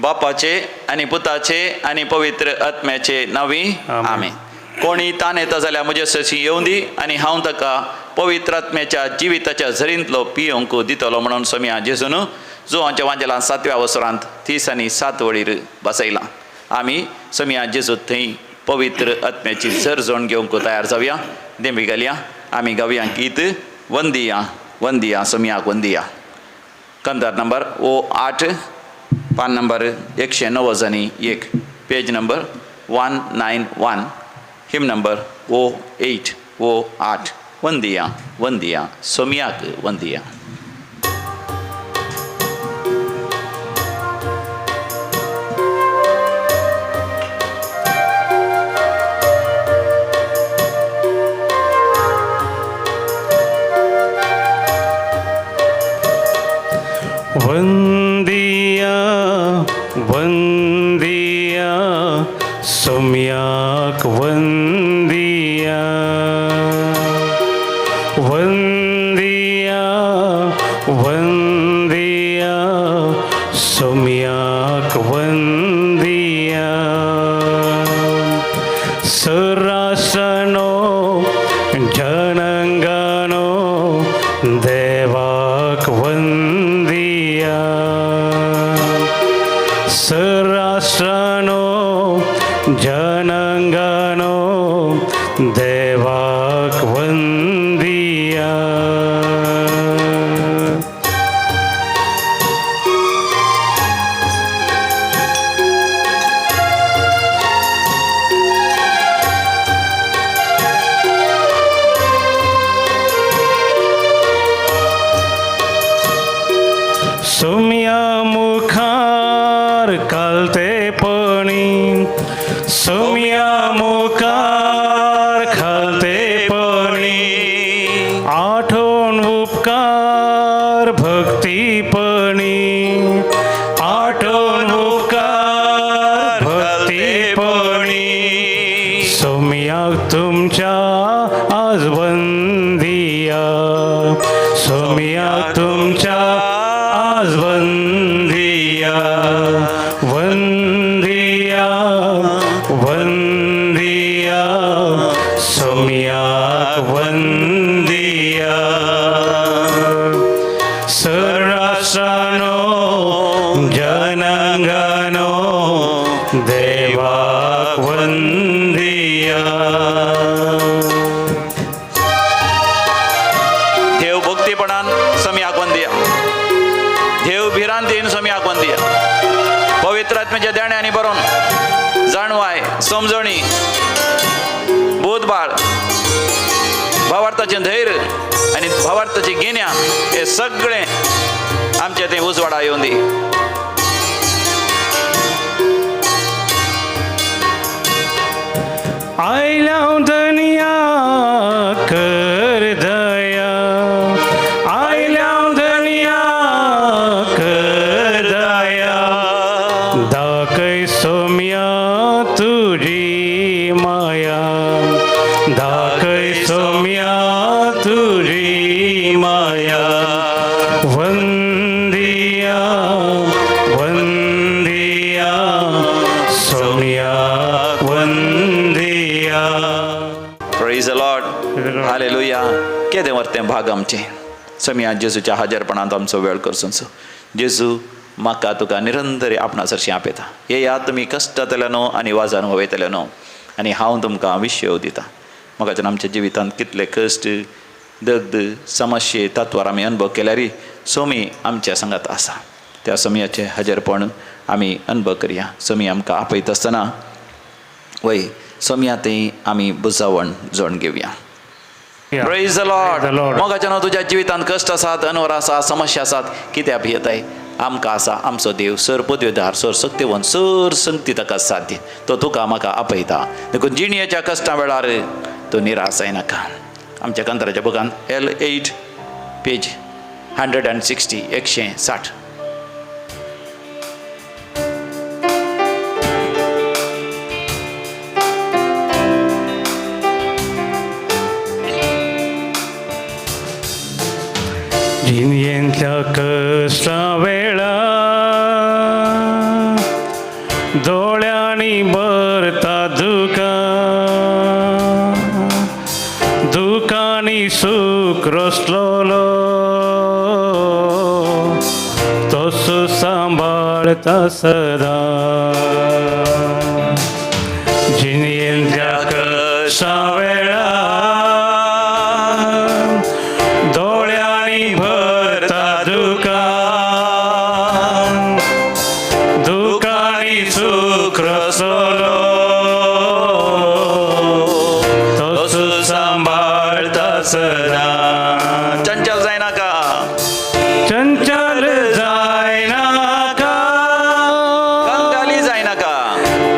बापाचे आनी पुताचे आनी पवित्र आत्म्याचे नांवी आमेन. कोणी ताण येता जाल्यार म्हजे सशी येवं दी आनी हांव ताका पवित्र आत्म्याच्या जिविताच्या झरींतलो पियोंक दितलो म्हणून सोम्या जेजून जो हांच्या वांजेलां 7व्या वसरांत 30 आनी 7 वळीर बसयलां. आमी सोम्या जेजू थंय पवित्र आत्म्याची झर जोण घेवंक तयार जावया. देंबी घालया. आमी गावया गीत वंदिया वंदिया सोम्याक वंदिया. कंदार नंबर O8 पान नंबर 191 पेज नंबर 191 हिम नंबर O8 वंदिया वंदिया सोम्याक वंदिया. वंदिया वंदिया सोम्याक वंदिया वंदिया वंदिया सोम्याक वंदिया. सरासनो जनांगानो देवाक वंदिया. सरासनो जनांगानो देवाक वंदिया. सोम्या मुखार खालतेपणी सोम्या मुखार खालतेपणी आठवण उपकार भक्तीपणी आठवण उपकार भक्तीपणी. सोम्याक तुमच्या आज वंदिया सोम्याक तुमच्या आज वंदिया वंदिया वंदिया सोम्याक वंदिया. सरासनो जनांगानो देवाक वंदिया. देव भक्तीपणान सोम्याक वंदिया. देव भिरांतीन सोम्याक वंदिया. पवित्र आत्म्याच्या देण्यानी बरोवन जाणवाय समजणी बोधबाळ भावार्थाचें धैर्य आनी भावार्थाची गिन्या हे सगळें आमचे थंय उजवाडा येवं दी. आयल्या दुनिया कर दया आयल्या दुनिया कर दया. दाखय सोम्या तुझी माया दाखय सोम्या तुझी माया. वंदिया वंदिया सोम्याक वंदिया. Praise the Lord. हालेलुया. केदें वर्तें भाग आमचें सोम्या जेजूच्या हाजरपणांत आमचो वेळ करचो. जेजू म्हाका तुका निरंतर आपणा सरशी आपयता. येयात तुमी कश्टांतल्यानो आनी वाजान वयतल्यानो आनी हांव तुमकां विश्व दिता. म्हाका आमच्या जिवितांत कितले कश्ट दगद समस्ये तत्वार आमी अनुभव केल्यारय सोमी आमच्या संगात आसा. त्या सोमयाचें हजरपण आमी अनुभव करया. सोमी आमकां आपयता आसतना वय सोमयातय आमी बुजावण जोड घेवया. Praise the Lord. मोगाच्यान तुज्या जिवितांत कश्ट आसात अनवर आसा समस्या आसात कित्याक भियेताय आमकां आसा आमचो देव सर पदवेदार सर शक्तिवन सर संगती ताका साध्य तो तुका म्हाका आपयता. देखून जिणयेच्या कश्टा वेळार तो निराश जायनाका. आमच्या कंत्राच्या बुकान L8 पेज 160 160. जिणयेंतल्या कश्टा वेळा सुख रसलोलो तोसु सांभाळता सदा जिनियेंद्या कशा वेळा डोळ्यांनी भरता दुकानी सुख रसलो तोसु सांभाळता सदा चंचल जायना का चंचल जायना का कंगाली जायना का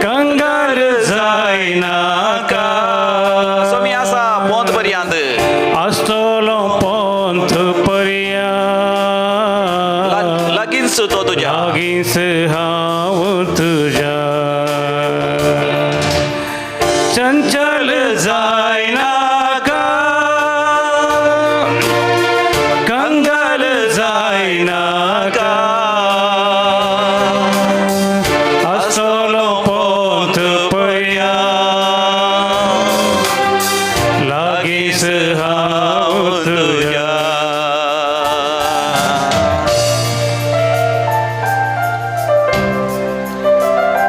कंगाल जायना का स्वामी असा पोंत पर्यंत आसतलो पंथ पर्यंत लगीन तो तुझ्या लागींस हांव तुझ्या चंचल जायना का कंगाल जायना का आसतलो पंथ पर्यंत लागींस हांव तुझ्या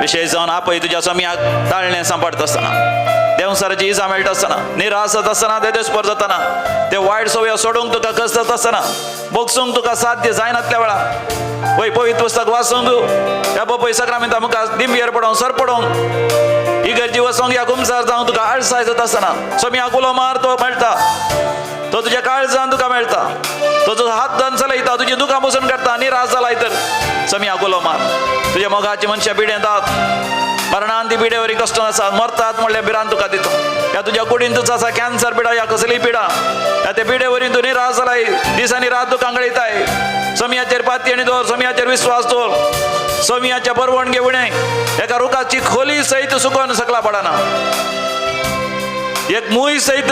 विशेष जाऊन आपय तुझ्या स्वाम्याक ताळणे सांभाळत असताना देवसाराची इजा मेळटा असताना निरासत असताना देदेस्पर जाताना ते वायट सवय सोडूंक तुका कसत असताना बोगसूंक तुका साध्य जायनातल्या वेळा वय पवित्र पुस्तक वाचूंक त्या पपय सक्रामेंता मुखार दिंबीर पडोंक सर पडोंक इगर्जी वचोंक या गुमसार जावंक तुका आळसाय जाता असताना स्वाम्याक उलो मार तो मेळटा तो तुझ्या काळजान तुका मेळटा तो तुजो हात धन चलयता तुजी दुकां बसून करता निराश जालाय तर स्वाम्याक उलो मार तुझ्या मोगाची मनशां पिडेंतात मरणान ती पिडेवरी कश्ट आसात मरतात म्हणल्यार बिरान तुका दिता या तुझ्या कुडीन तुजो आसा कॅन्सर पिडा या कसली पिडा या ते पिडेवरी तूं निराश जालाय दिसांनी रात दुकां गळयताय स्वाम्याचेर पातयेणी दवर स्वाम्याचेर विश्वास दवर स्वाम्याच्या परवणगे उणें एका रुखाची खोली सयत सुकोवन सकला पडना एक मूय सयत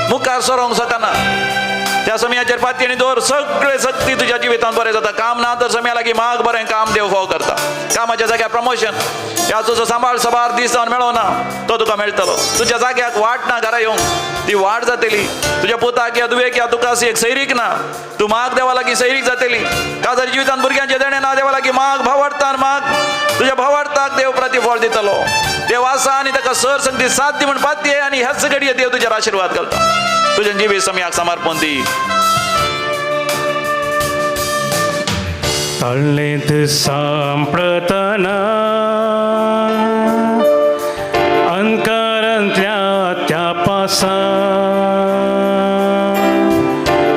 मुखार सरोंक शकना त्या समयाचेर पातयेणी दवर सगळे सक्ती तुझ्या जिवितांत बरें जाता काम ना तर समया लागीं माग बरें काम देव फाव करता कामाच्या जाग्यार प्रमोशन ह्या तुजो सांबाळ सबार दीस जावन मेळोना तो तुका मेळटलो तुज्या जाग्याक वाट ना घरा येवंक ती वाट जातली तुज्या पुताक या दुवेक या तुका एक सैरीक ना तूं माग देवा लागीं सैरीक जातली काजारी जिवितांत भुरग्यांचे देणे ना देवा लागीं माग भावार्थान माग तुज्या भावार्थाक देव प्रतिफळ दितलो देव आसा आनी ताका सर संगती साथ दी म्हण पातये आनी ह्याच घडये देव तुज्यार आशिर्वाद घालता तुझ्या जिवी समयाक समर्पण दी तळ्ळेत सांपळतना अंकारांतल्या त्या पासा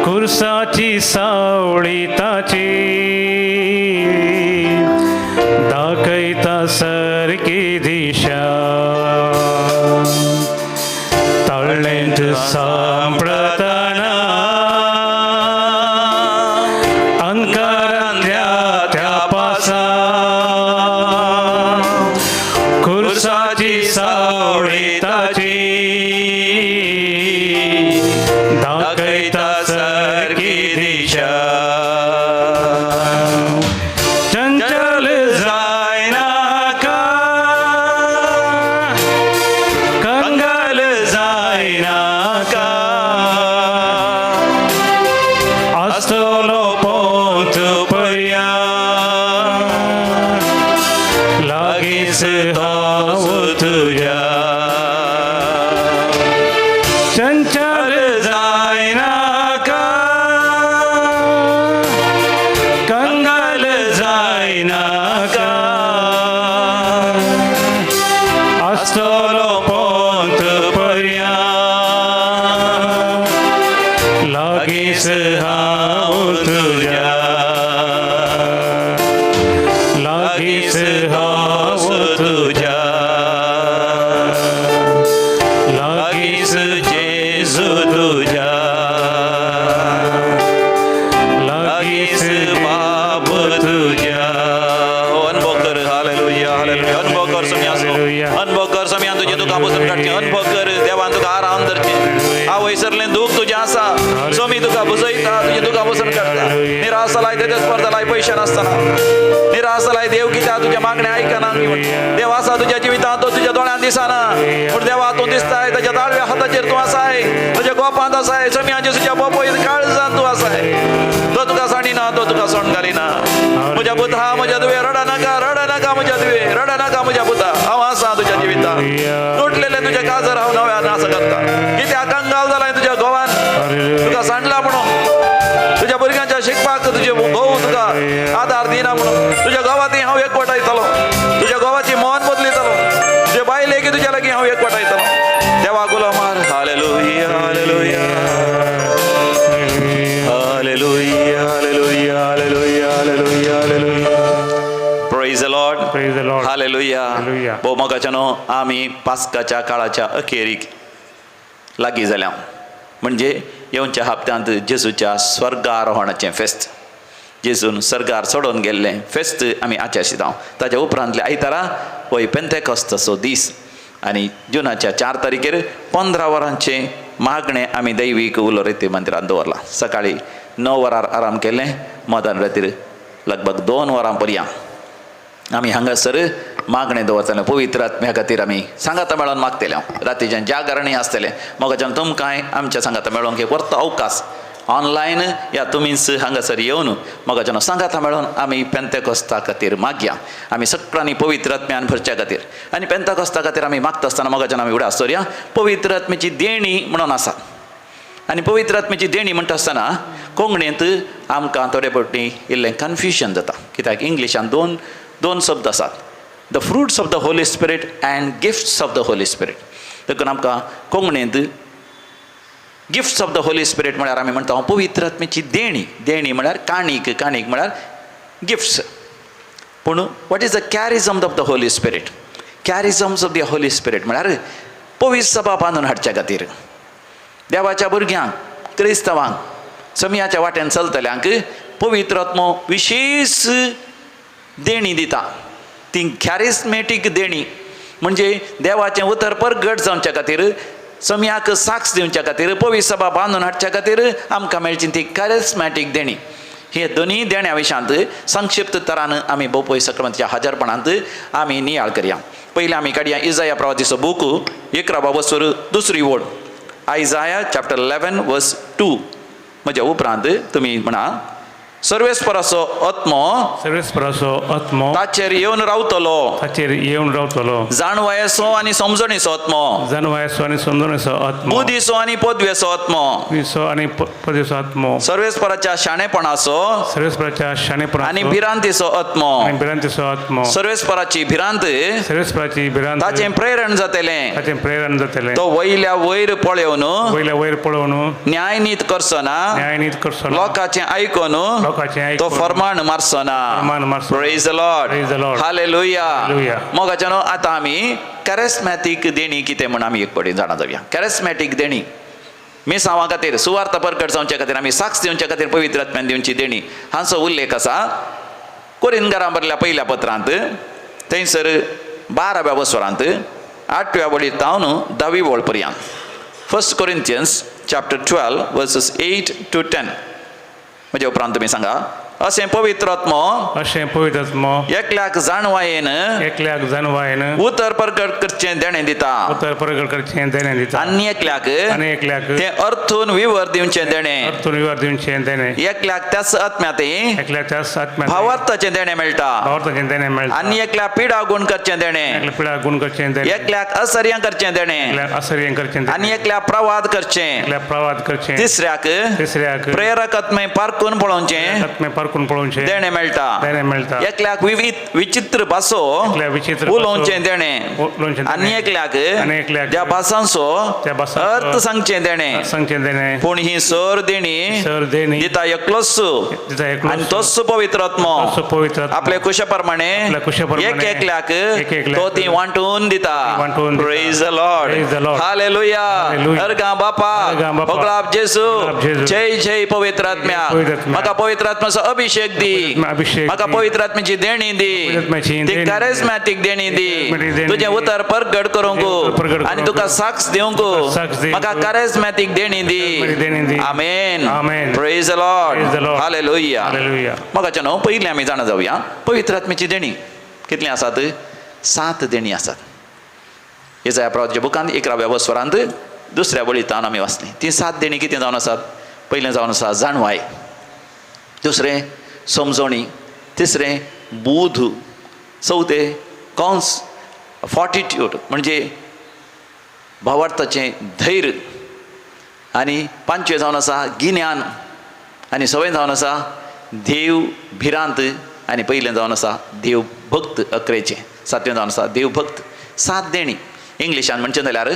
कुर्साची सावळी ताची दाखयता सारकी दिशा तळ्ळेत सांपळतना अंकारांतल्या त्या पासा कुर्साची सावळी ताची दाखयता सारकी दिशा चंचल जायना का कंगाल जायना का आसतलो पंथ पर्यंत लागींच हांव तुझ्या चंचल जायना का कंगाल जायना का आसतलो पंथ पर्यंत लागींच हांव तुझ्या लागींच हांव तुझ्या लागींच जेजू तुझ्या लागींच बाप तुझ्या अनुभव कर हालेलुया हालेलुया अनुभव कर समया अनुभव कर समया तुझे तुका बसून काडचे अनुभव कर देवान तुका आराम धरचे आवयसरलें दूख तुजें आसा स्वामी तुका बुजयता तुजें तुका बसून काडटा निराश निराश झालाय गजस्पर झालाय पैसे नसताना निराश झालाय देव कित्या तुझ्या मागण्या ऐकना देव असा तुझ्या जीवितात तो तुझ्या डोळ्यात दिसाना पण देवा तू दिसताय त्याच्या डाव्या हाताचेर तू असा आहे तुझ्या गोपांत असा आहे समी तुझ्या बापोय काळजात तू असा आहे तो तुका सांडिना तो तुका सोंड घालिना म्हज्या बुधा म्हज्या दुवे रडा नका म्हज्या दुवे रडा नका म्हज्या बुधा हांव आसा तुझ्या जिवितात तुटलेले तुझ्या काजर हांव नव्यान असं करता कित्याक कंगाल जालाय तुझ्या घोवान तुका सांडला म्हणून तुझ्या भुरग्यांच्या शिकपाक तुझे घोव तुका आधार दिना म्हणून तुझ्या गावात हांव एकवटायतलो तुझ्या गावाची मन बदलितलो तुझे बायले की तुझ्या लागीं हांव एकवटायतलो देवा गुलामार hallelujah hallelujah hallelujah hallelujah hallelujah hallelujah hallelujah praise the lord Praise the Lord. Hallelujah Hallelujah. भोव मोगाच्यानो आमी पास्काच्या काळाच्या अखेरीक लागीं जाल्या म्हणजे येवच्या हप्त्यांत जेजूच्या स्वर्गारोहणाचें फेस्त जेजून स्वर्गार सोडून गेल्लें फेस्त आमी आचरशीत ताच्या उपरांतल्या आयतारा होय पेंतेकोस्ताचो दीस आनी जुनाच्या 4 तारखेर 15 वरांचें मागणें आमी दैवीक उलो रिती मंदिरांत दवरला सकाळी 9 वरार आराम केलें मदान रातीर लगभग 2 वरां पर्यंत आमी हांगासर मागणें दवरतले पवित्र आत्म्या खातीर आमी सांगाता मेळोन मागतले रातीच्यान जागरणीय आसतलें मोगाच्यान तुमकांय आमच्या सांगाता मेळोंक एक वर्त अवकाश ऑनलायन या तुमीच हांगासर येवन मोगाच्यान सांगाता मेळोन आमी पेंतेकोस्ता खातीर मागया आमी सगळ्यांनी पवित्र आत्म्यान भरच्या खातीर आनी पेंतेकोस्ता खातीर आमी मागता आसतना मोगाच्यान आमी उडा आसतोरया पवित्र आत्म्याची देणी म्हणून आसा आनी पवित्र आत्म्याची देणी म्हणटा आसतना कोंकणींत आमकां थोडे फावटी इल्लें कन्फ्युजन जाता कित्याक इंग्लिशान दोन शब्द आसात the fruits of the holy spirit and gifts of the holy spirit देखून आमकां कोंकणींत gifts of the holy spirit म्हळ्यार आमी म्हणटा पवित्र आत्म्याची देणी म्हळ्यार काणीक म्हळ्यार गिफ्ट्स पूण what is the charisms of the holy spirit charisms of the holy spirit म्हळ्यार पवित्र सभा बांदून हाडच्या खातीर देवाच्या भुरग्यांक क्रिस्तांवांक समियाच्या वाटेन चलतल्यांक पवित्र आत्मो विशेष देणी दिता ती कॅरिस्मेटीक देणी म्हणजे देवाचें उतर परगट जावच्या खातीर समियाक साक्ष दिवच्या खातीर पवित्र सभा बांदून हाडच्या खातीर आमकां मेळची ती कॅरिस्मेटीक देणी हे दोनी देण्या विशयांत संक्षिप्त तरान आमी भोव सक्रांतीच्या हजरपणांत आमी नियाळ करया पयलीं आमी काडया इजाया प्रवादीचो बूक 11 वचून 2री ओळ आयजाया चॅप्टर 11 वर्स 2 म्हज्या उपरांत तुमी म्हणा सर्वेस्पराचो आत्मो ताचेर येवन रावतलो जाणवयेचो आनी समजणेचो आत्मो बुद्धीचो आनी पदवेचो आत्मो सर्वेस्पराच्या शाणेपणाचो आनी भिरांतीचो आत्मो सर्वेस्पराची भिरांत ताचें प्रेरण जातलें तो वयल्या वयर पळोवन न्याय नीत करसना लोकांचें आयकून तो फरमान मारसना प्रेज द लॉर्ड हालेलुया मोगाच्यानो आतां आमी कॅरिस्मॅटीक देणी कितें म्हण आमी एक पटी जाणा जावया कॅरिस्मॅटीक देणी मेसांवा खातीर सुवार्थ परगट जावच्या खातीर आमी साक्ष दिवच्या खातीर पवित्र आत्म्यान दिवची देणी हांचो उल्लेख आसा कोरिंथकारां बरयल्या पयल्या पत्रांत थंयसर 12व्या वसरांत 8व्या वळीर तावन 10वी वळ पर्यंत 1 Corinthians chapter 12 verses 8 to 10 म्हणजे उपरांत तुमी सांगा अशें पवित्र आत्मो एकल्याक जाणवायेन उतर प्रगट करचें देणें दिता आनी एकल्याक तें अर्थून विवर दिवचें देणें एकल्याक त्याच आत्म्यात भावार्थाचें देणें मेळटा आनी एकल्याक पिडा गुण करचें देणें एकल्याक असर्यां करचें देणें आनी एकल्याक प्रवाद करचें तिसऱ्याक प्रेरक आत्मे पारखून पळोवचें देणे मेळटा एकल्याक विचित्र भासो उलोवचें देणें आनी एकल्याक त्या भासांचो अर्थ सांगचें देणें पूण ही सर देणी दिता एकलोच आनी तोच पवित्र आत्मो आपले कुशा प्रमाणे एक एकल्याक तो ती वांटून दिता प्रेज द लॉर्ड हालेलुया अर्गा बापा भोगलाप जेसू जय जय पवित्र आत्म्या म्हाका पवित्र आत्म्याचो अभिषेक दी, अभिषेक म्हाका दी. पवित्र आत्म्याची देणी पवित्र आत्म्याची दी, ती देणी कॅरिस्मॅटिक देणी कॅरिस्मॅटिक दी, देणी तुझे दी. उतर परगट करूंक परगट आणि करूंक. तुका साक्ष दिवंक साक्ष दिवंक. म्हाका कॅरिस्मॅटिक देणी कॅरिस्मॅटिक देणी दी. दी. आमेन. आमेन. Praise the lord. Praise the Lord. हालेलुया. हालेलुया. मगाच्या न्हू पयलीं आमी जाणा जावया पवित्र आत्म्याची देणी कितली आसात? 7 देणी आसात. येसाया प्रवाच्या बुकांत 11व्या वस्वरांत 2ऱ्या बळीतान आमी वाचली. ती 7 देणी कितें जावन आसात? पयलें जावन आसा जाणवाय, दुसरें समजणी, तिसरें बोध, चवथें कॉन्स फॉर्टिट्यूड म्हणजे भावार्थाचें धैर्य, आनी 5वें जावन आसा गिन्यान, आनी 6वें जावन आसा देव भिरांत, आनी पयलें जावन आसा देव भक्त 11चें, 7वें जावन आसा देव भक्त. 7 देणी इंग्लिशान म्हणचें जाल्यार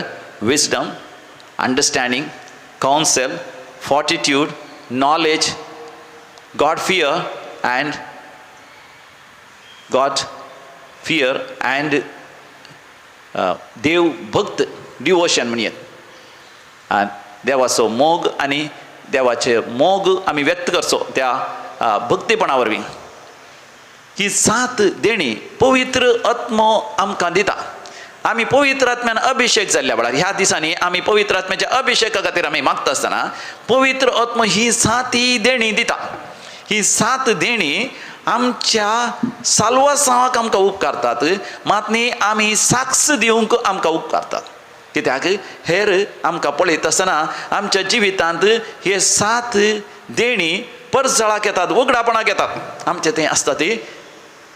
wisdom, understanding, counsel, fortitude, knowledge, God fear and देव भक्त डिवोशन म्हणयात. देवाचो मोग आनी देवाचे मोग आमी व्यक्त करचो त्या भक्तीपणा वरवीं. ही 7 देणी पवित्र आत्मो आमकां दिता. आमी पवित्र आत्म्यान अभिषेक जाल्ल्या वेळार ह्या दिसांनी आमी पवित्र आत्म्याच्या अभिषेका खातीर आमी मागता आसतना पवित्र आत्मो ही 7 देणी दिता. ही 7 देणी आमच्या साल्वासावाक आमकां उपकारतात, मात न्ही आमी साक्ष दिवंक आमकां उपकारतात. कित्याक हेर आमकां पळयता आसतना आमच्या जिवितांत हे 7 देणी परजळाक येतात, उगडापणाक येतात. आमचें तें आसता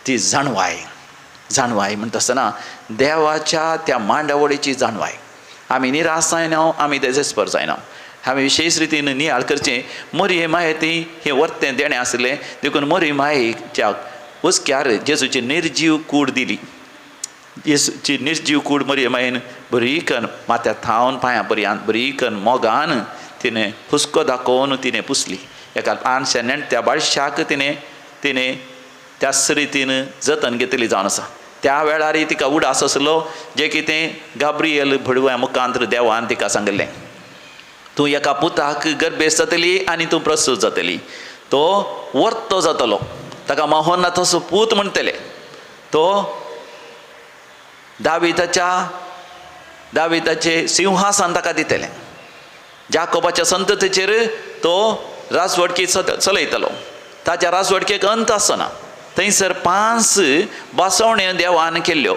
ती जाणवाय म्हणटा आसतना देवाच्या त्या मांडावळीची जाणवाय. आमी निराश जायना, आमी देजेस्पर जायना. हांवें विशेश रितीन नियाळ करचें, मोरये मायेती हें वर्तें देणें आसलें देखून मोरये मायेच्या उस्क्यार जेजूची निर्जीव कूड दिली. येसूची निर्जीव कूड मोरये मायेन बरी करून माथ्या थावन पांयां पर्यंत बरी करून मोगान तिणें हुस्को दाखोवन तिणें पुसली. एका ल्हानशा नेणट्या बाळशाक तिणें त्याच रितीन जतन घेतली जावन आसा. त्या वेळार तिका उडास आसलो जें कितें गाब्रियल भडव्या मुखांतर देवान तिका सांगलें, तूं एका पुताक गर्भेस जातली आनी तूं प्रसूत जातली. तो वर्तो जातलो, ताका महोन्नताचो पूत म्हणटले. तो दाविदाचे सिंहासन ताका दितलें. जाकोबाच्या संततीचेर तो राजवडकी चलयतलो. ताच्या राजवडकेक अंत आसना. थंयसर 5 बसवण्यो देवान केल्ल्यो.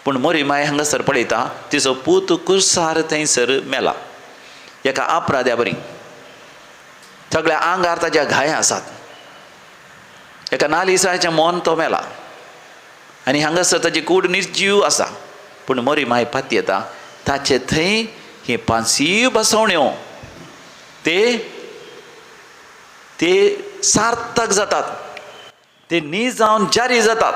पूण मोरी माय हांगासर पळयता तिचो पूत कुर्सार थंयसर मेला एका अपराध्या बरी. सगळ्या आंगार ताच्या घायां आसात. एका नालिसाच्या मोन तो मेला आनी हांगासर ताची कूड निर्जीव आसा. पूण मोरी माय पाती येता ताचे थंय हे 5 बसवण्यो ते सार्थक जातात. ते न्ही जावन जारी जातात.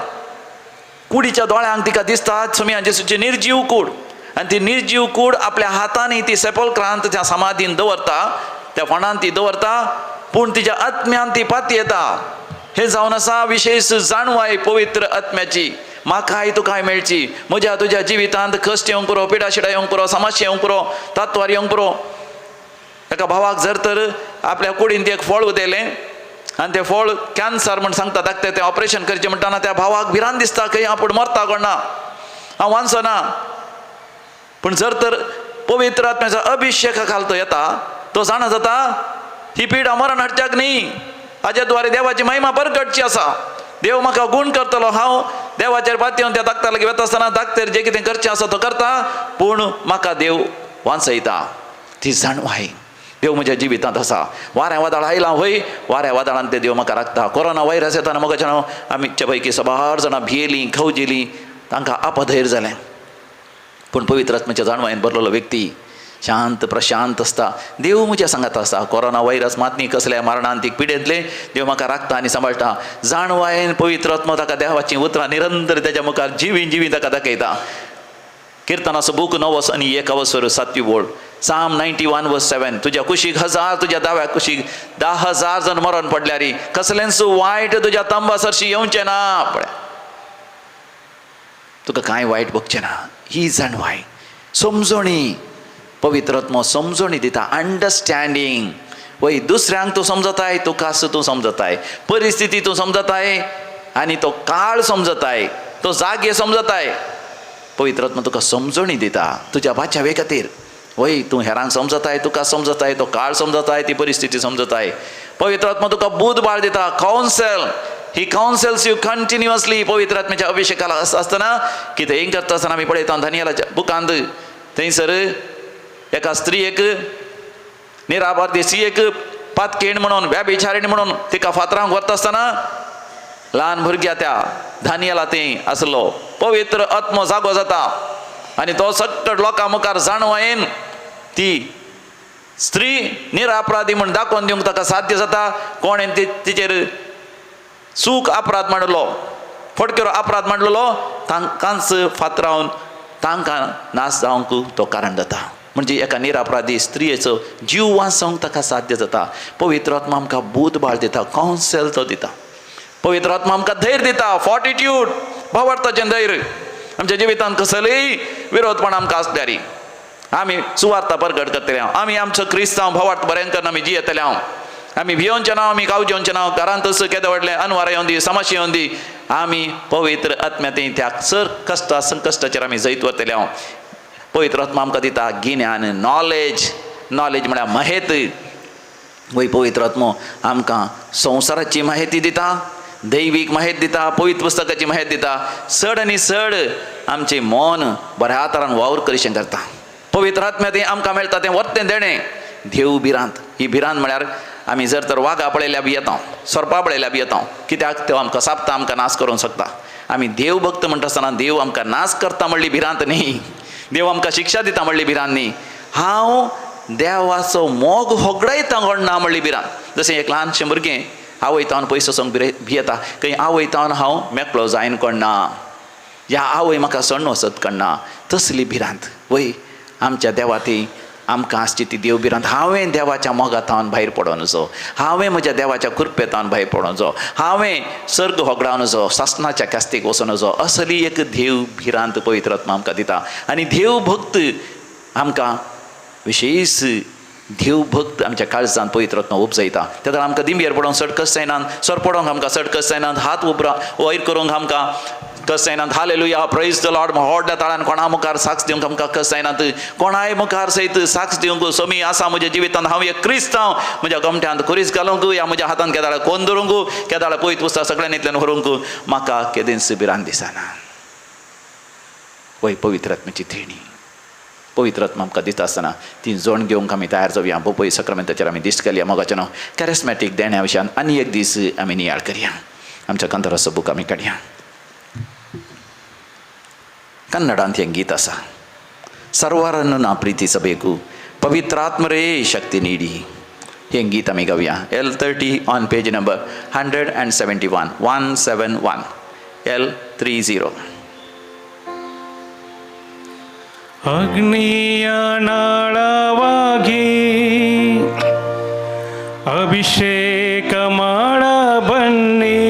कुडीच्या दोळ्यांक तिका दिसता समया जेसूची निर्जीव कूड, आनी ती निर्जीव कूड आपल्या हातांनी ती सेपल्क्रांत त्या समाधीन दवरता, त्या फोंडांत ती दवरता. पूण तिच्या आत्म्यान ती पाती येता. हे जावन आसा विशेश जाणवाय पवित्र आत्म्याची. म्हाकाय तुकाय मेळची. म्हज्या तुज्या जिवितांत कश्ट येवंक पुरो, पिडाशिडा येवंक पुरो, समस्या येवंक पुरो, तात्वार येवंक पुरो. एका भावाक जर तर आपल्या कुडींत एक फळ उदेलें आनी तें फळ कॅन्सर म्हण सांगता, ताका तें ऑपरेशन करचें म्हणटाना त्या भावाक भिरांत दिसता खंय आपूण मरता कोण ना, हांव वांचना. पूण जर तर पवित्र आत्म्याचो अभिषेका खाल तो येता, तो जाणा जाता ही पिडा मरण हाडच्याक न्ही, हाज्या द्वारे देवाची महिमा परगटची आसा. देव म्हाका गूण करतलो. हांव देवाचेर पातयेवन त्या धाकटा लागीं वता आसतना धाकटेर जें कितें करचें आसा तो करता, पूण म्हाका देव वांचयता. ती जाणवाय देव म्हज्या जिवितांत आसा. वाऱ्या वादळ आयलां वय, वाऱ्या वादळान ते देव म्हाका राखता. कोरोना वायरस येताना मगाच्या आमच्या पैकी 6 जाणां भियेलीं, खवजिलीं, तांकां अपधैर्य जालें. पूण पवित्र आत्म्याच्या जाणवायेन भरलेलो व्यक्ती शांत प्रशांत आसता. देव म्हज्या सांगात आसा. कोरोना वायरस मात न्ही कसल्या मारणांतीक पिडेंतले देव म्हाका राखता आनी सांबाळटा. जाणवायेन पवित्र आत्मा ताका देवाचीं उतरां निरंतर तेज्या मुखार जिवी ताका दाखयता. किर्तनाचो बूक 9 आनी 1 7 बोर्ड. Psalm 91 verse 7. तुज्या कुशीक 1000, तुज्या दाव्या कुशीक 10,000 जण मरण पडल्यारी कसलेंच वायट तुज्या तंबा सरशी येवचें ना. पळय, तुका कांय वायट भोगचें ना. ही जाणवाय समजणी पवित्र आत्मो समजणी दिता. अंडरस्टँडींग वय दुसऱ्यांक तूं समजताय, तुका तूं समजताय, परिस्थिती तूं समजताय, आनी तो काळ समजताय, तो जागे समजताय. पवित्र आत्मा तुका समजणी दिता तुज्या बाच्यावे खातीर. वय तूं हेरांक समजताय, तुका समजताय, तो काळ समजताय, ती परिस्थिती समजताय. पवित्र आत्मा तुका बुधबाळ दिता, काउन्सेल. He काउन्सेल्स you continuously. पवित्र आत्म्याच्या अभिषेकाला असताना कितें हें करता आसतना आमी पळयता दानियेलाच्या बुकांत, थंयसर एका स्त्रीयेक, निराबार स्त्रीयेक पातकेण म्हणून, व्याभिचारिणी म्हणून तिका फातरांक व्हरता आसतना ल्हान भुरग्या त्या दानियेला थंय आसलो. पवित्र आत्मो जागो जाता आनी तो सगळ्या लोकां मुखार जाणवायेन ती स्त्री निरापराधी म्हूण दाखोवन दिवंक ताका साध्य जाता. कोणें तिचेर चूक अपराध मांडलो, फटकेरो अपराध मांडलेलो, तांकांच फातरावन तांकां नाश जावंक तो कारण जाता. म्हणजे एका निरापराधी स्त्रियेचो जीव वाचोवंक ताका साध्य जाता. पवित्र आत्मा आमकां बुधबाळ दिता, काउन्सेल तो दिता. पवित्र आत्मा आमकां धैर्य दिता, फॉर्टिट्यूड, भावार्थाचें धैर्य. आमच्या जिवितांत कसलीय विरोधपण आमकां आसल्यारी आमी सुवार्ता प्रगट करतले, आमी आमचो क्रिस्तांव भावार्थ बरें करून आमी जियेतले. आमी भियोवचें ना, आमी गावचें ना, घरांत तसं केदें व्हडलें अनवार येवन दी, समस्या येवन दी, आमी पवित्र आत्म्यातय त्या सर कश्टा संकश्टाचेर आमी जैत वरतले. पवित्र आत्मा आमकां दिता गिन्यान, नॉलेज. नॉलेज म्हळ्यार माहिती. वय पवित्र आत्मो आमकां संवसाराची माहिती दिता, दैवीक माहिती दिता, पवित्र पुस्तकाची माहिती दिता. चड आनी चड आमचें मन बऱ्या तरान वावर करीशें करता. पवित्र आत्म्यातय आमकां मेळटा तें वर्तें देणें. देव भिरांत. ही भिरांत म्हळ्यार आमी जर तर वाघा पळयल्या बी येता, सर्पा पळयल्या बी येता, कित्याक तो आमकां सापता, आमकां नाश करूंक शकता. आमी देव भक्त म्हणटा आसतना देव आमकां नाश करता म्हणली भिरांत न्ही, देव आमकां शिक्षा दिता म्हणली भिरांत न्ही. हांव देवाचो मोग होगडायता ना म्हणली भिरांत. जशें एक ल्हानशें भुरगें आवयतावन पयसो संग भियेता, खंय आवयतावन हांव मेकळो जायन कोणना, ह्या आवय म्हाका सण वसत करना, तसली भिरांत. वय आमच्या देवाती आमकां आसची ती देव भिरांत. हांवें देवाच्या मोगातावन भायर पडोन वचो, हांवें म्हज्या देवाच्या कृपेतावन भायर पडोन वचो, हांवें सर्ग होगडावन वचो, सासणाच्या कास्तेक वचोन वचो, असली एक देव भिरांत पवित्र आत्मा आमकां दिता. आनी देव भक्त आमकां विशेष देव भक्त आमच्या काळजांत पवित्र आत्मा उपजयता. त्या आमकां दिंबेर पडोवंक चड कस जायनात, सर पडोवंक आमकां चड कस जायनात, हात वयर करूंक आमकां कस जायनात. Hallelujah, praise the Lord. व्हडल्या ताळ्यान कोणा मुखार साक्ष दिवंक आमकां कस जायनात, कोणाय मुखार सयत साक्ष दिवंक समी आसा म्हज्या जिवितांत. हांव एक क्रिस्तांव, म्हज्या गमट्यांत कुरीस घालूंक, या म्हज्या हातांत केदाळ कोण धरूंक, केदाळ पवित्र पुस्तक सगळ्यांतल्यान व्हरूंक म्हाका केदेंच भिरांत दिसना. वय पवित्र आत्म्याची देणी पवित्र आत्मा आमकां दिता आसतना ती जोड घेवंक आमी तयार जावया. बोपय सक्रामेंताचेर आमी दिश्ट केल्या. मोगाचें नांव कॅरिस्मॅटीक देण्या विशयान आनी एक दीस आमी नियाळ करया. आमच्या कांताराचो बूक आमी काडया. ಕನ್ನಡಾಂತ ಗೀತ ಸಹ ಸರ್ವರನ್ನು ನಾ ಪ್ರೀತಿಸಬೇಕು ಪವಿತ್ರಾತ್ಮರೇ ಶಕ್ತಿ ನೀಡಿ ಹೆಂಗೆ ಗೀತ ಮಿಗವ್ಯ L30 on page number 171 171 L30. ಅಗ್ನಿಯ ನಾಳವಾಗಿ ಅಭಿಷೇಕ ಮಾಡ ಬನ್ನಿ,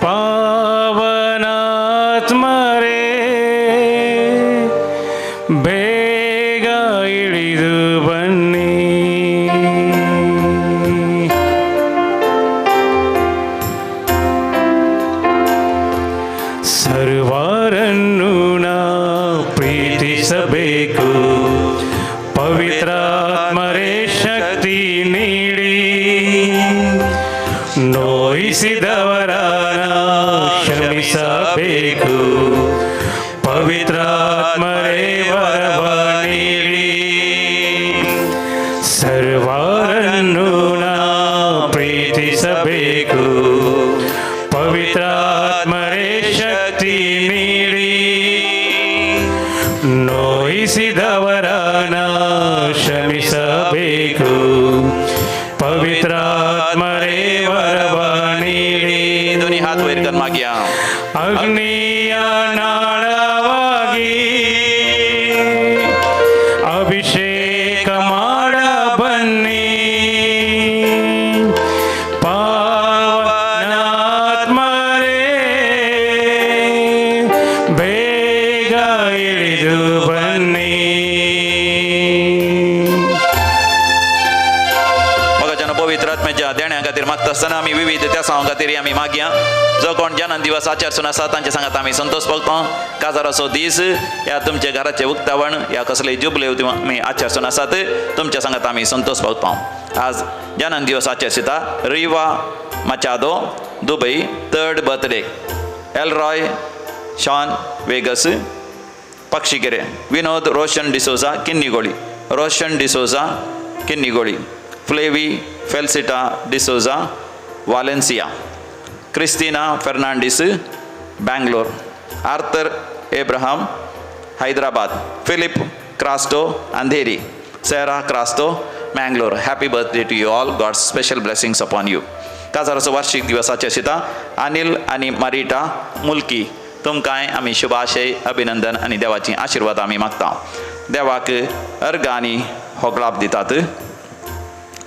ಪಾವನಾತ್ಮರೇ ಬೇಗ ಇಳಿದು ಬನ್ನಿ. ಸರ್ವರನ್ನು ನಾ ಪ್ರೀತಿಸಬೇಕು, ಪವಿತ್ರಾತ್ಮರೇ ಶಕ್ತಿ ನೀಡಿ, ನೋಯಿಸಿದವರ ಕ್ಷಮಿಸಬೇಕು, ಪವಿತ್ರಾತ್ಮರೇ ವರವ ನೀಡಿ. ಸರ್ವರನ್ನು ನಾ ಪ್ರೀತಿಸಬೇಕು, ಪವಿತ್ರಾತ್ಮರೇ ಶಕ್ತಿ ನೀಡಿ, ನೋಯಿಸಿದವರ ಕ್ಷಮಿಸಬೇಕು, ಪವಿತ್ರಾತ್ಮರೇ ವರವ ನೀಡಿ. दोन्ही हात वयर कर मागया. ಅಗ್ನಿಯ ನಾಳವಾಗಿ ಅಭಿಷೇಕ ಮಾಡ ಬನ್ನಿ, ಪಾವನಾತ್ಮರೇ ಬೇಗ ಇಳಿದು ಬನ್ನಿ. मागता आसतना आमी विविध त्या सांग खातीर आमी मागया जो कोण जन्म दिवस आचरसून आसा तांच्या सांगात आमी संतोष भोगता काजाराचो दीस ह्या तुमच्या घराचे उक्तावण ह्या कसले जुबले आमी आचरसून आसात तुमच्या सांगात आमी संतोष भोगता आज जन्म दिवस आचरसिता Riva Machado Dubai 3rd birthday Elroy Shaun Vegas Pakshikere Vinod Roshan D'Souza Kinnigoli Roshan D'Souza Kinnigoli Flavy Felicita D'Souza Valencia Cristina Fernandes Bangalore Arthur Abraham Hyderabad Philip Crasto Andheri Sera Crasto Mangalore happy birthday to you all God's special blessings upon you काजाराचो वार्षिक दिवसाचे आशिता अनिल आनी मारिटा मुल्की तुमकांय आमी शुभाशय अभिनंदन आनी देवाची आशीर्वाद आमी मागता देवाक अर्घ आनी होगळाप दितात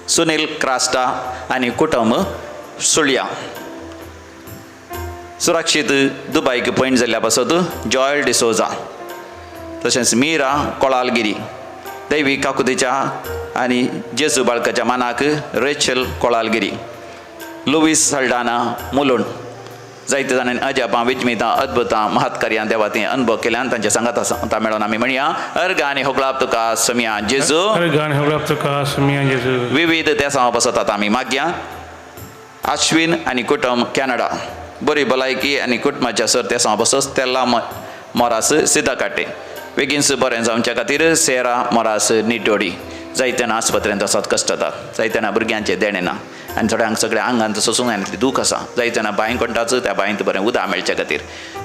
सुनील क्रास्टा आनी कुटुंब सुळ्या सुरक्षीत दुबयक पॉइंट जाल्ल्या पासत जॉयल डिसोजा तशेंच मीरा कोळालगिरी दैवीक काकुतीच्या आनी जेजू बाळकाच्या मानाक रेचल कोळालगिरी लुईस सल्डाना मुलुंड जायते जाणांनी अजापां विजमितां अद्भुतां महत्कार्यां देवाती अनुभव केल्यान तांच्या सांगाता मेळोन आमी म्हणया अर्घ आनी होगळाप तुका समिया जेजू विविध त्या सांग पासत आतां आमी मागया अश्विन आनी कुटुंब कॅनडा बरी भलायकी आनी कुटुंबाच्या सर त्या सांग पासत स्टेला मोरास सिदाकाटे बेगीनच बरें जावच्या खातीर सेरा मोरास निटोडी जायत्यान आस्पत्रेंत आसात कश्ट जातात जायत्याना भुरग्यांचे देणे ना आनी थोड्यांक सगळ्या आंगांत सोसूंक आनी दूख आसा जायत्याना बांय कोणटाच त्या बांयत बरें उदक मेळच्या खातीर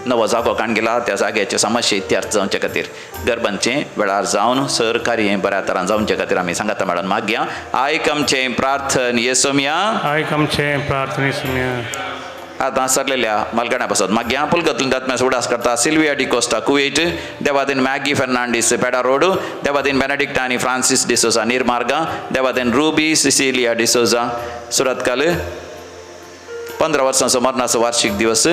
नवो जागो काण गेला त्या जाग्याचे समस्या इत्यार्थ जावचे खातीर गर्भांचें वेळार जावन सरकारी बऱ्या तरान जावचे खातीर आमी सांगाता मेळोन मागया आयक आमचें प्रार्थन येसोमिया आतां सरलेल्या मालगाड्या पासत मागया पुलगतून दात्म्यास उडास करता सिल्विया डिकोस्टा कुवेट देवादीन मॅगी फर्नांडीस पेडा रोड देवादीन बेनेडिक्टा आनी फ्रांसीस डिसोजा निर्मार्गा देवादीन रूबी सिसिलिया डिसोजा सुरतकाल 15 वर्सांचो मरणाचो वार्षिक दिवस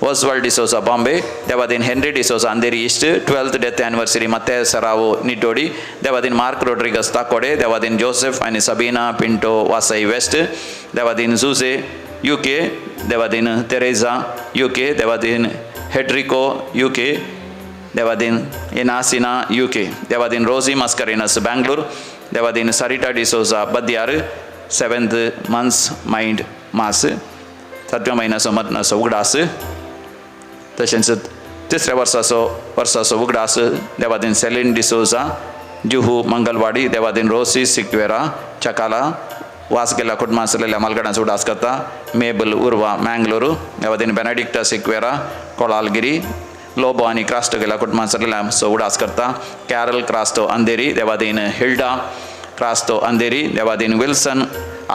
ओसवाल्ड डिसोजा बॉम्बे देवादीन Henry D'Souza Andheri east 12th death anniversary मत्ते सरावो निटोडी देवादीन मार्क रोड्रिगस ताकोडे देवादीन जोसेफ आनी सबीना पिंटो वासई वेस्ट देवादीन जुजे UK देवादीन तेरेजा UK देवादीन हेड्रिको UK देवादीन इनासिना UK देवादीन Rosy Mascarenhas Bangalore Devadin सारिटा D'Souza बद्यार 7th months mind मास 7व्या म्हयन्याचो मरणाचो उगडास तशेंच 3ऱ्या वर्साचो उगडास देवादीन सेलिन डिसोजा जुहू मंगलवाडी देवादीन रोसी सिक्वेरा चकाला वास गेल्या कुटुंबां आसलेल्या मालगाड्यांचो उडास करता मेबल उर्वा मँगलोरू देवादीन बेनेडिक्टा सिक्वेरा कोळालगिरी लोबो आनी क्रास्टो गेल्या कुटुंबां आसलेल्या उडास करता Carol Crasto Andheri Devadin Hilda Crasto Andheri Devadin Wilson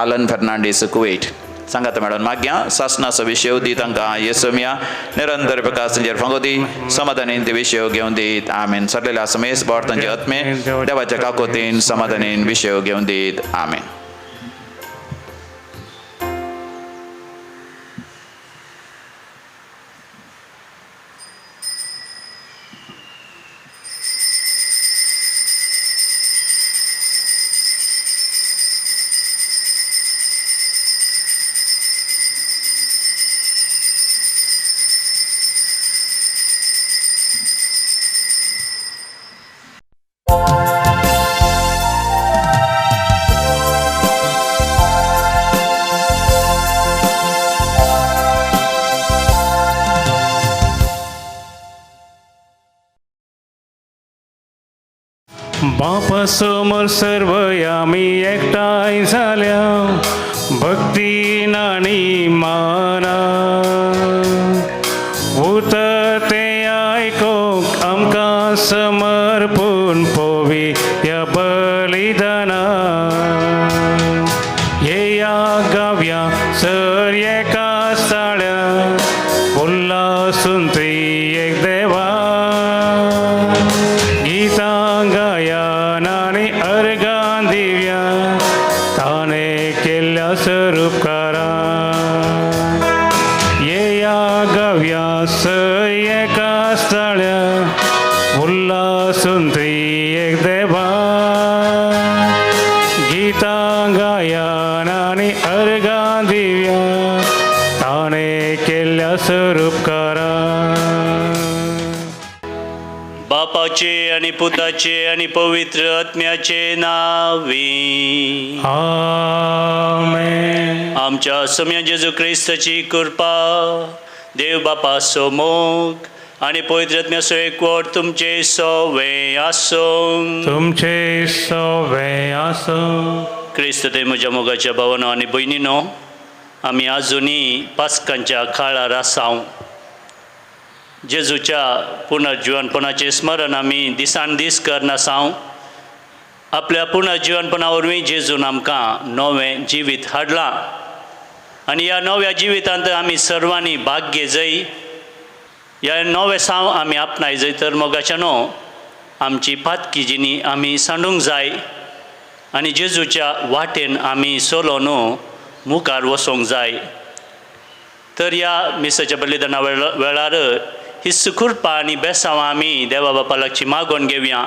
आलन फर्नांडीस कुवेट सांगात मेळोन मागया शासनाचो विशय दी तांकां येसोमिया निरंतर प्रकाश तांचेर फंगोदी समाधानीन ते विशय घेवन दीत आमेन सरलेल्या समेस बोर तांचे आत्मे देवाच्या काकोतीन समाधानीन विशय घेवन दीत आमेन बापासमोर सर्व आम्ही एकटाय झाल्या भक्तीन आणि माना उतरते ऐको आमकां समर्पून पोवी या बलिदाना या गाव्या सर एका स्थळ्या उल्हासून ती एक देवा गीतां गायनाने अर्गां दिव्या ताने केल्या स्वरूपकारा या गाव्या सर एका स्थळ्या उल्हासून ती एक देवा गीतां गायनाने अर्गां दिव्या देवाने केल्या स्वरूप करा. बापाचे आणि पुताचे आणि पवित्र आत्म्याचे नावी. आमेन. आमच्या सम्य जेजू ख्रिस्ताची कृपा, देव बापा मोग आणि पवित्र आत्म्याचो एकवट तुमचे सवे आसूं. तुमचे सवे आसो. क्रिस्त ते म्हज्या मोगाच्या भावांनो आनी भयणीनो, आमी आजुनी पास्कांच्या काळार आसां. जेजूच्या पुनर्जीवनपणाचें स्मरण आमी दिसान दीस करना आसां. आपल्या पुनर्जीवनपणा वरवीं जेजून आमकां नवें जिवीत हाडलां आनी ह्या नव्या जिवितांत आमी सर्वांनी भाग घेजय. ह्या नवे साव आमी आपणाय जय तर मोगाच्या न्हू आमची पातकी जिणी आमी सांडूंक जाय आनी जेजूच्या वाटेन आमी सोलो न्हू मुखार वचोंक जाय. तर ह्या मिसाच्या बलिदाना वेळार ही सुखुरपा आनी बेसांवां आमी देवा बापा लागची मागोवन घेवया.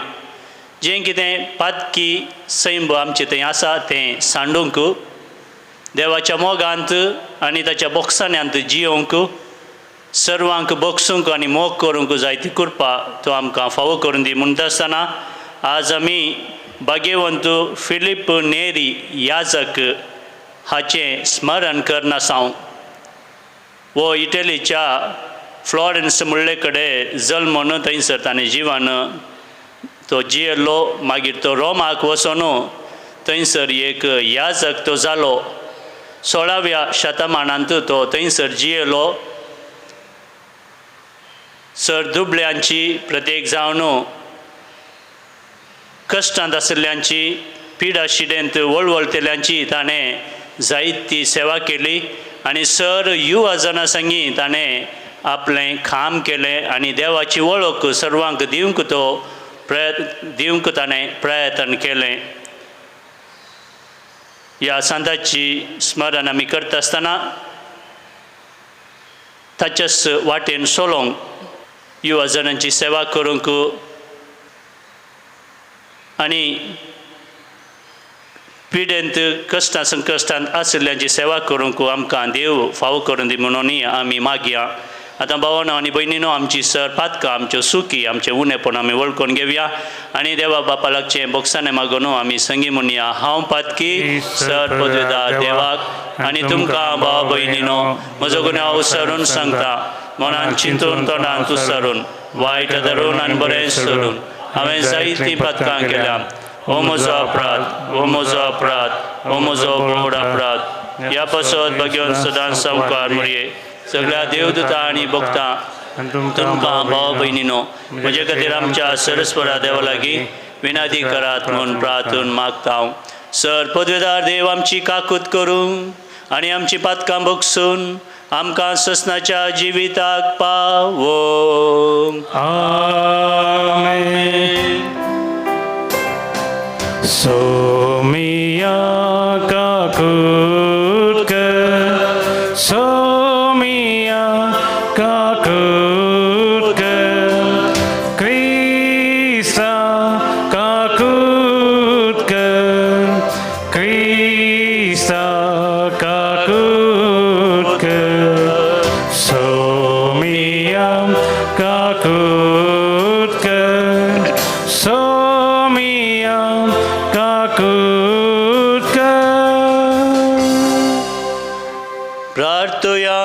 जें कितें पातकी सैम आमचें थंय आसा तें सांडूंक, देवाच्या मोगांत आनी ताच्या बोगसाण्यांत जियोंक, सर्वांक बोगसूंक आनी मोग करूंक जाय ती कृपा तो आमकां फावो करून दी. म्हणटा आसतना आज आमी भाग्यवंत फिलीप नेरी याजक हाचें स्मरण करना आसां. वो इटलीच्या फ्लॉरन्स मुळ्ळे कडेन जल्मून थंयसर ताणें जिवन तो जियेलो. मागीर तो रोमाक वचून थंयसर एक याजक तो जालो. 16व्या शतमानांत तो थंयसर जियेलो. सर दुबळ्यांची प्रत्येक जावन कश्टांत आशिल्ल्यांची, पिडा शिडेंत वळवळटेल्यांची ताणें जायती सेवा केली आनी सर युवा जना संगी ताणें आपलें काम केलें आनी देवाची वळख सर्वांक दिवंक ताणें प्रयत्न केलें. ह्या संताची स्मरण आमी करता आसतना ताच्याच वाटेन सोलोंक, युवा जनांची सेवा करूंक आनी पिडेंत कश्टां संकश्टांत आशिल्ल्यांची सेवा करूंक आमकां देव फावो करून दी म्हणून आमी मागया. आतां भावांनो आनी भयणीनो, आमची सर पातकां आमच्यो सुखी आमचें उणेपण आमी वळखून घेवया आनी देवा बापा लागचें बोगसाणें मागून आमी संगी म्हणया. हांव पातकी सर पदवीदार देवाक आनी तुमकां भाव भयणीनो म्हजो गुन्यांव उसरून सांगता. मनान चिंतून तोंडांत उसरून वायट धरून आनी बरें सोडून हांवें जायतीं पातकां केल्या. हो म्हजो अपराध, हो म्हजो अपराध, हो म्हजो व्हड अपराध. ह्या पासत भाग्यवन सदांच संवकार म्हणये सगळ्या देवदूतां आनी भक्तां तुमकां भाव भयणीनो म्हजे खातीर आमच्या सरस्वरा देवा लागीं विनंती करात म्हूण प्रार्थून मागता हांव. सर पदवीदार देव आमची काकूत करूं आनी आमची पातकां भोगसून आमकां ससनाच्या जिविताक पावो. आमेन. सोमिया काकूत कर, सोमिया काकूत कर, क्रिस्ता काकूत कर, क्रिस्ता काकूत कर. सोमिया काकूत कर, सोमिया काकूत कर. प्रार्थया.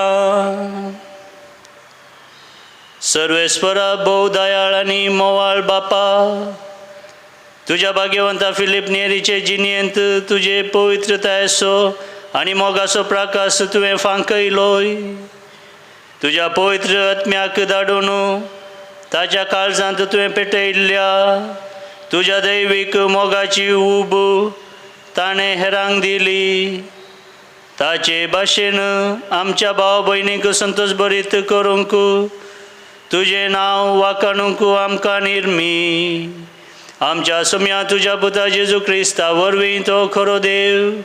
सर्वेस्वरा भोव दयाळ आनी मोवाळ बापा, तुज्या भाग्यवंता फिलीप नेरीचे जिणेंत तुजे पवित्रतायेचो आनी मोगाचो प्रकाश तुवें फांकयलोय. तुज्या पवित्र आत्म्याक धाडून ताच्या काळजांत तुवें पेटयल्ल्या तुज्या दैवीक मोगाची उब ताणें हेरांक दिली. ताचे भाशेन आमच्या भाव भयणीक संतोश भरीत करूंक तुजें नांव वाखाणूंक आमकां निर्मी. आमच्या सम्या तुज्या पुता जेजू क्रिस्ता वरवीं तो खरो देव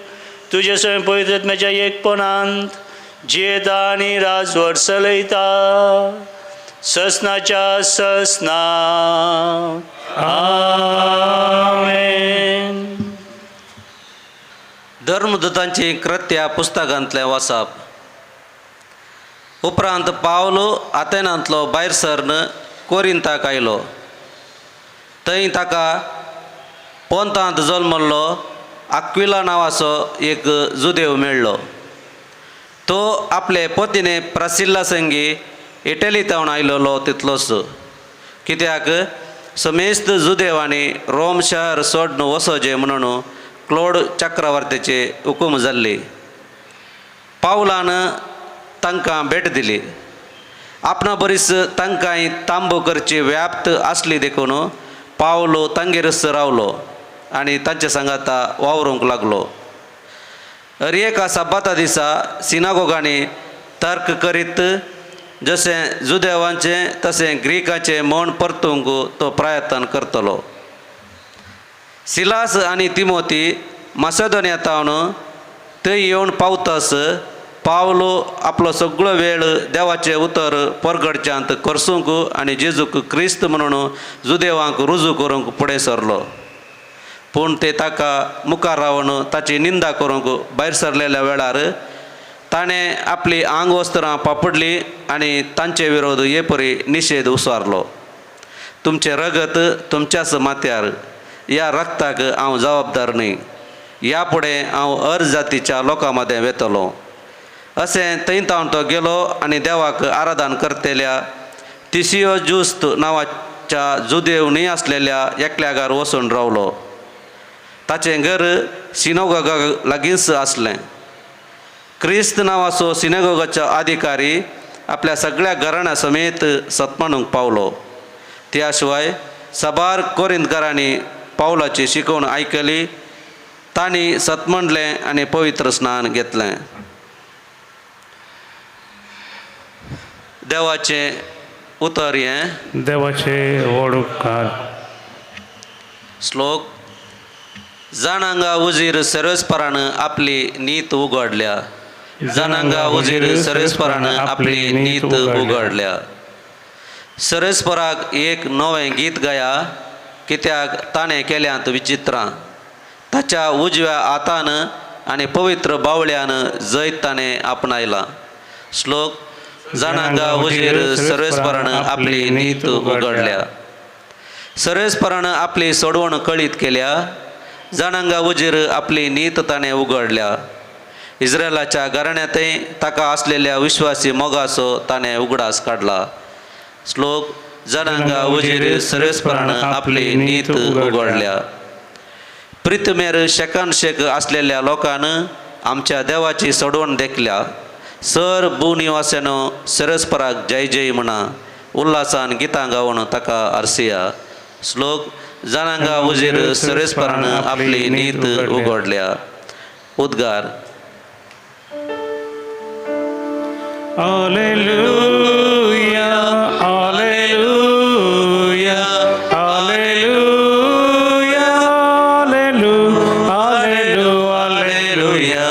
तुजे स्वयं पवित्र आत्म्याच्या एकपणांत जियेता आनी राजवट चलयता ससनाच्या ससना. आमेन. धर्मदूतांची कृत्या पुस्तकांतलें वाचप. उपरांत पावलो आतेनांतलो भायर सरन कोरिंताक आयलो. थंय ताका पोंतांत जल्मल्लो आक्विला नांवाचो एक जुदेव मेळ्ळो. तो आपले पतीने प्रासिल्ला संगी इटलींतावन आयलोलो तितलोच, कित्याक समेस्त जुदेवांनी रोम शहर सोडून वचोचें म्हणून क्लोड चक्रवर्तीची हुकूम जाल्ली. पावलान तांकां भेट दिली. आपणा बरीच तांकांय तांबो करची व्याप्त आसली देखून पावलो तांगेरच रावलो आनी तांचे सांगाता वावरूंक लागलो. एका सब्बाता दिसा सिनागोगांनी तर्क करीत जशें जुदेवांचें तशें ग्रीकाचें मन परतूंक तो प्रयत्न करतलो. सिलास आनी तिमोती मासेदोनियांतावन थंय येवन पावतास पावलो आपलो सगळो वेळ देवाचें उतर परगडच्यांत करसूंक आनी जेजूक क्रिस्त म्हणून जुदेवांक रुजू करूंक फुडें सरलो. पूण ते ताका मुखार रावन ताची निंदा करूंक भायर सरलेल्या वेळार ताणें आपली आंग वस्त्रां पापडली आनी तांचे विरोध हे परी निशेध उसारलो. तुमचें रगत तुमच्याच माथ्यार, ह्या रक्ताक हांव जबाबदार न्ही. ह्या फुडें हांव अर्ज जातीच्या लोकां मदें वेतलो. अशें थंयतावन तो गेलो आनी देवाक आराधन करतेल्या तिसियो जुस्त नांवाच्या जुदेव न्ही आसलेल्या एकल्यागार वचून रावलो. ताचें घर सिनागोगाक लागींच आसलें. क्रिस्त नांवाचो सिनागोगाचो अधिकारी आपल्या सगळ्या घराण्या समेत सत्मानूंक पावलो. त्या शिवाय साबार कोरिंतकारांनी पावलाची शिकवण आयकली. तांणी सतमणलें आनी पवित्र स्नान घेतलें. देवाचें उतर हें. देवाचे वडुकार. श्लोक. जाणांगा उजीर सर्वेस्परान आपली नीत उगडल्या. जाणांगा उजीर सर्वेस्परान आपली नीत उगडल्या. सर्वेस्पराक एक नवें गीत गाया, कित्याक ताणें केल्यांत विचित्रां. ताच्या उजव्या हातान आनी पवित्र बावळ्यान जैत ताणें आपणायला. श्लोक. जाणांगा उजीर सर्वेस्परान आपली नीत उगडल्या. सर्वेस्परान आपली सोडवण कळीत केल्या. जाणांगा उजीर आपली नीत ताणें उगडल्या. इस्रायलाच्या घराण्यांतय ताका आसलेल्या विश्वासी मोगाचो ताणें उगडास काडला. श्लोक. जाणांगा उजीर सर्वेस्परान आपली नीत उगडल्या. प्रितमेर शेकान शेक आसलेल्या लोकान आमच्या देवाची सोडवण देखल्या. सर भूनिवासानो सर्वेस्पराक जय जय म्हणा. उल्हासान गितां गावन ताका आरसिया. श्लोक. जाणांगा उजीर सर्वेस्परान आपली नीत उगडल्या. उद्गार. Alleluia, Alleluia, Alleluia, Alleluia, Alleluia.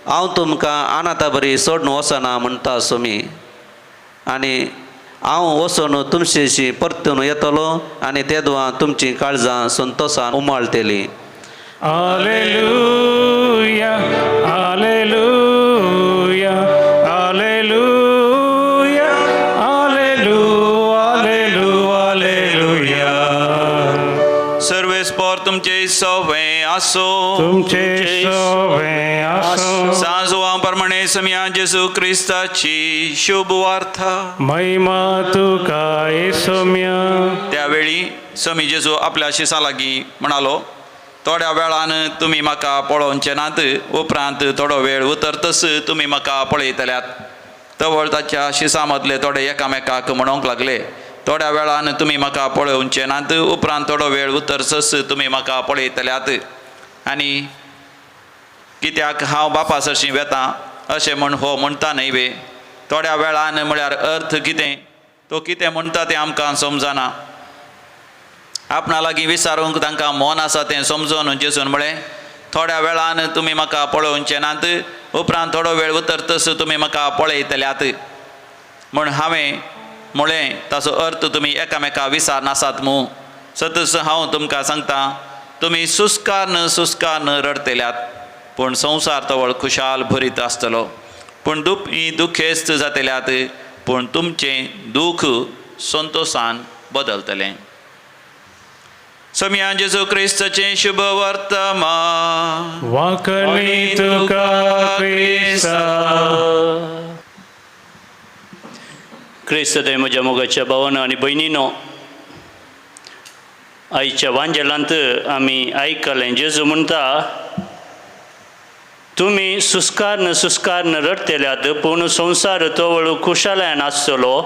हांव तुमकां अनाथा बरी सोडून वचना म्हणटा सुमी, आनी हांव वचून तुमचेशी परतून येतलो आनी तेदवां तुमची काळजां संतोशान उमाळटली. Alleluia, Alleluia, Alleluia, Alleluia, Alleluia. सर्वेस्पर तुमचे सवे आसो. तुमचे सवे आसो. सांजोवा प्रमाणे सम्या जेजू क्रिस्ताची शुभ वार्ता. महिमा तुका येसोम्या. त्यावेळी समी जेजू आपल्या शिसा लागीं म्हणालो, थोड्या वेळान तुमी म्हाका पळोवचे नात. उपरांत थोडो वेळ उतरतस तुमी म्हाका पळयतल्यात. तवळ ताच्या शिसा मदले थोडे एकामेकाक म्हणूंक लागले, थोड्या वेळान तुमी म्हाका पळोवचे नात. उपरांत थोडो वेळ उतरसस तुमी म्हाका पळयतल्यात. आनी कित्याक हांव बापा सरशी वेतां अशें म्हण हो म्हणटा न्हय. थोड्या वेळान म्हळ्यार अर्थ कितें, तो कितें म्हणटा तें आमकां समजना. आपणा लागीं विचारूंक तांकां मन आसा तें समजोन जेजून म्हळें, थोड्या वेळान तुमी म्हाका पळोवचे नात. उपरांत थोडो वेळ उतरतस तुमी म्हाका पळयतल्यात. म्हण हांवें म्हळें ताचो अर्थ तुमी एकामेका विचार नासात मूं. सतस हांव तुमकां सांगतां, तुमी सुस्कान रडतल्यात, पूण संवसार तवळ खुशाल भरीत आसतलो. पूण दुखेस्त जातल्यात पूण तुमचें दूख संतोषान बदलतलें. सम्या जेजू क्रिस्ताचें शुभ वर्तमान. वाकली तुका क्रिस्ता. क्रिस्त ते म्हज्या मोगाच्या भावानो आनी भयणीनो, आयच्या वांजेलांत आमी आयकलें जेजू म्हणटा, तुमी सुस्कारन रडतल्यात पूण संवसार तो वळू खुशालायन आसतलो.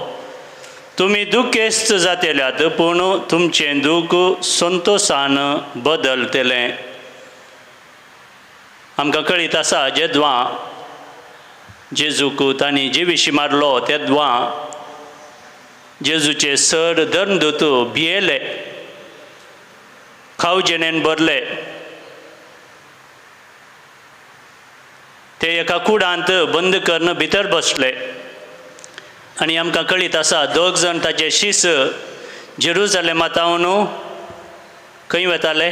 तुमी दुखेस्त जातल्यात पूण तुमचें दूख संतोषान बदलतलें. आमकां कळीत आसा जेदवां जेजूक तांणी जिविशी मारलो तेदवां जेजूचे सर धर्मदूत भियेले, खावजेनेन भरले. ते एका कुडांत बंद करून भितर बसले आनी आमकां कळीत आसा 2 जाण ताचे शीस जेरुजलेमांतावन खंय वताले?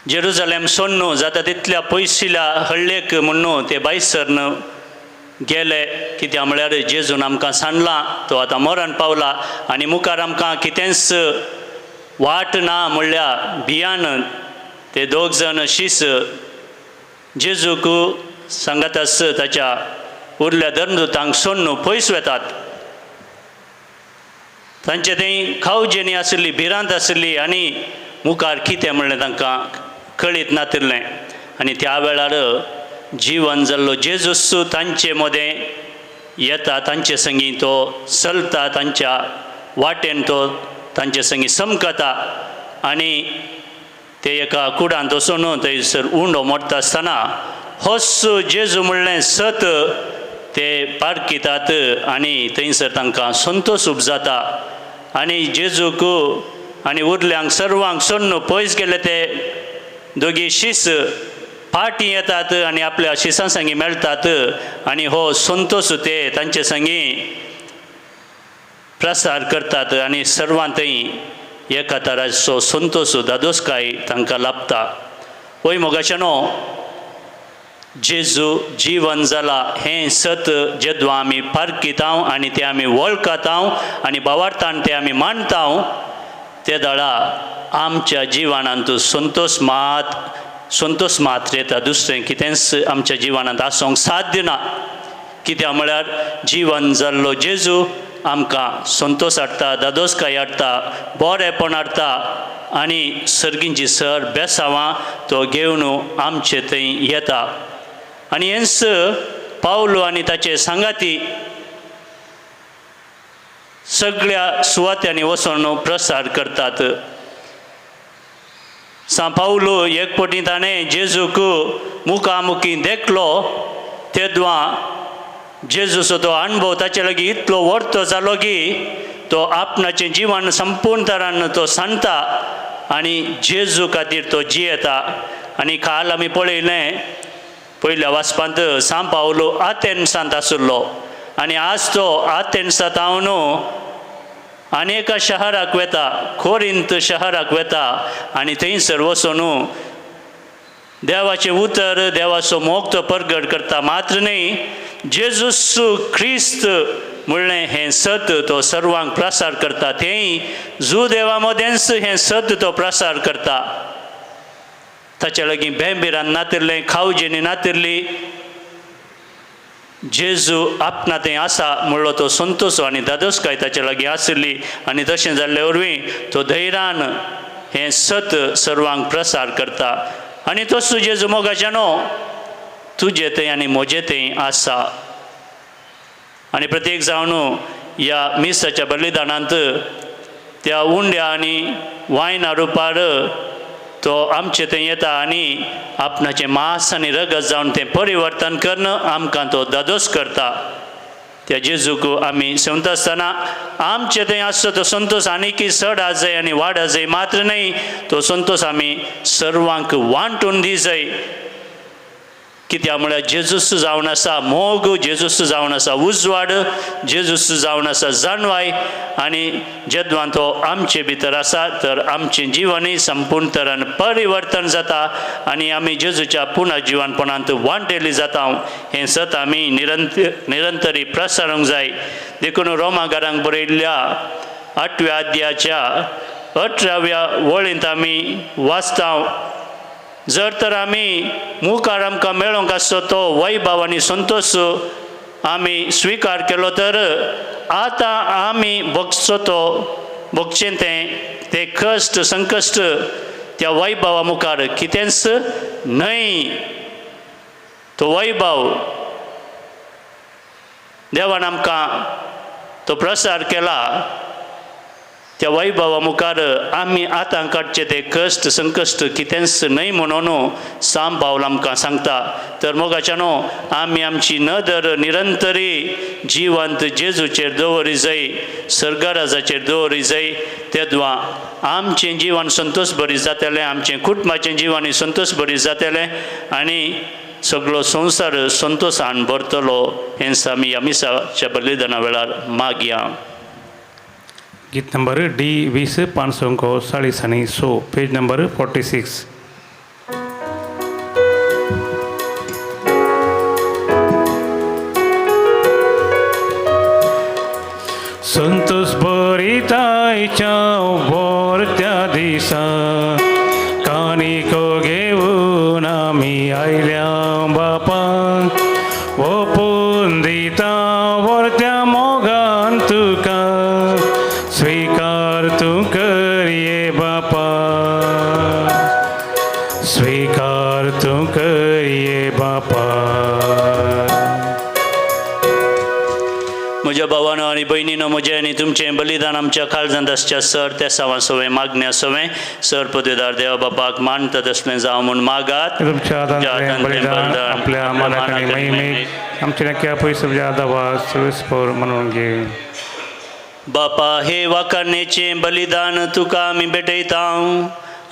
जेरुजलेम सोडून जाता तितल्या पयशिल्या हळ्ळेक म्हणून ते भायसरन गेले. कित्याक म्हळ्यार जेजून आमकां सांडला, तो आतां मरण पावला आनी मुखार आमकां कितेंच वाट ना म्हणल्यार भियान ते 2 जाण शीस जेजूक सांगत आस ताच्या उरल्या धर्मदूतांक सोडून पयस वेतात. तांचे थंय खावजेनी आसली, भिरांत आसली आनी मुखार कितें म्हणलें तांकां कळीत नातिल्लें. आनी त्या वेळार जीवन जाल्लो जेजूस तांचे मदें येता, तांचे संगी तो चलता, तांच्या वाटेन तो तांचे संगी समकता आनी ते एका कुडांत वचून थंयसर उंडो मोडटा आसतना होच जेजू म्हणलें सत ते पारकितात आनी थंयसर तांकां संतोश उपजाता. आनी जेजूक आनी उरल्यांक सर्वांक सोडून पयस गेले ते दोगी शीस फाटीं येतात आनी आपल्या शिसां संगी मेळटात आनी हो संतोश ते तांचे संगी प्रसार करतात आनी सर्वां थंय एका तराचो संतोश दादोसकाय तांकां लाभता. वय मोगाशानो, जेजू जीवन जाला हें सत जेदवां आमी पारकितांव आनी तें आमी वळखतांव आनी भावार्थान तें आमी मानतांव, ते दाळा आमच्या जिवनांत संतोष मात येता. दुसरें कितेंच आमच्या जिवनांत आसूंक साध्य ना. कित्याक म्हळ्यार जीवन जाल्लो जेजू आमकां संतोष हाडटा, दादोसकाय हाडटा, बरेपण हाडटा आनी सर्गींची सर बेसांवां तो घेवन आमचे थंय येता. आनी हेंच पावलो आनी ताचे सांगाती सगळ्या सुवात्यांनी वचून प्रसार करतात. पावलो एक फावटी ताणें जेजूक मुखामुखी देखलो तेदवां जेजूचो तो अणभव ताचे लागीं इतलो व्हडतो जालो की तो आपणाचें जिवन संपूर्ण तरान तो सांडटा आनी जेजू खातीर तो जियेता. आनी काल आमी पळयलें पयल्या वाचपांत पावलो आथेन्सांत आसुल्लो आनी आज तो आथेन्सांतावन अनेका शहराक वेता, कोरिंथ शहराक वेता आनी थंयसर वचून देवाचें उतर, देवाचो मोग तो प्रगट करता. मात्र न्ही, जेजूस क्रिस्त म्हणलें हें सत तो सर्वांक प्रसार करता. तेंय जू देवा मदेंच हें सत तो प्रसार करता. ताच्या लागीं भेंबिरान नातिल्लें, खावजेनी नातिल्ली, जेजू आपणा थंय आसा म्हणलो तो संतोश आनी दादोसकाय ताचे लागीं आसली. आनी तशें जाल्ले वरवीं तो धैर्यान हें सत सर्वांक प्रसार करता. आनी तसो जेजू मोगाच्यानो तुजे थंय आनी म्हजे थंय आसा. आनी प्रत्येक जावन ह्या मिसाच्या बलिदानांत त्या उंड्या आनी वायना रुपार तो आमचे थंय येता आनी आपणाचें मांस आनी रगत जावन तें परिवर्तन करून आमकां तो दादोस करता. त्या जेजूक आमी सेवता आसतना आमचे थंय आसता तो संतोश आनीक चड आजय आनी वाड आजय. मात्र न्ही, तो संतोश आमी सर्वांक वांटून दी जाय. कित्याक म्हळ्यार जेजूस जावन आसा मोग, जेजूस जावन आसा उजवाड, जेजूस जावन आसा जाणवाय, आनी जेद्वान तो आमचे भितर आसा तर आमचें जिवनूय संपूर्ण तरान परिवर्तन जाता आनी आमी जेजूच्या पुना जिवनपणांत वांटेली जाता हें सत आमी निरंतरी प्रसारूंक जाय. देखून रोमाकारांक बरयल्ल्या 8व्या अध्यायाच्या 18व्या वळींत आमी वाचता, जर तर आमी मुखार आमकां मेळोंक आसचो तो वैभव आनी संतोश आमी स्विकार केलो तर आतां आमी भोगचें ते कश्ट संकश्ट त्या वैभवा मुखार कितेंच न्हय. तो वैभव देवान आमकां तो प्रसार केला, त्या वैभवा मुखार आमी आतां काडचे ते कश्ट संकश्ट कितेंच न्हय म्हणून साम पावल आमकां सांगता. तर मोगाच्यानो आमी आमची नदर निरंतरी जिवंत जेजूचेर दवरी जाय, सर्गराजाचेर दवरी जाय. तेद्वा आमचें जिवन संतोश भरीत जातलें, आमचें कुटुंबाचें जिवनूय संतोश भरीत जातलें आनी सगळो संवसार संतोशान भरतलो. हें आमी ह्या मिसाच्या बलिदाना वेळार मागया. गीत नंबर D20 540 पेज नंबर 46. संतोष भरितायच्या भरत्या दिसा कानिको घेऊन आमी आयल्या बापा, ओपून दिता वरत्या मोगान तुका, स्वीकार तू करिये बापा, स्वीकार तू करिये बापा. म्हज्या भावानो आनी भयणीनो, म्हजें आनी तुमचें बलिदान आमच्या काळजांत आसचें सर त्या सावन सवें मागण्या सवें सर पदवीदार देवा बापाक मानता तसलें जावं म्हूण मागात. तुमच्या आदान बलिदान आपल्या मानाक आनी महिमेक आमच्या नक्या पयस दवा सर्वस्पर म्हणून घे. बापा, हे वाखाणेचें बलिदान तुका आमी भेटयता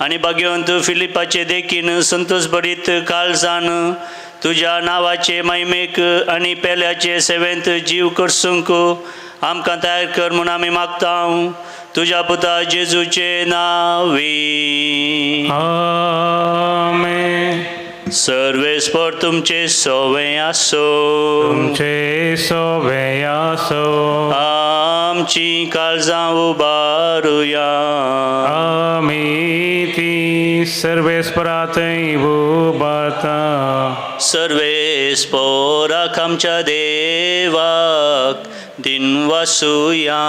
आनी भाग्यवंत फिलिपाचे देखीन संतोष भरीत काळजान तुज्या नांवाचे महिमेक आनी पेल्याचे सेवेंत जीव करसूंक आमकां तयार कर म्हूण आमी मागता तुज्या पुता जेजूचे नांवी. आमेन. सर्वेस्पर तुमचे सोवें आसो, तुमचे सोवें आसो, आमची काळजां उबारुया. आमी ती सर्वेस्परांतय उबारता. सर्वेस्पराक आमच्या देवाक दिन वासुया.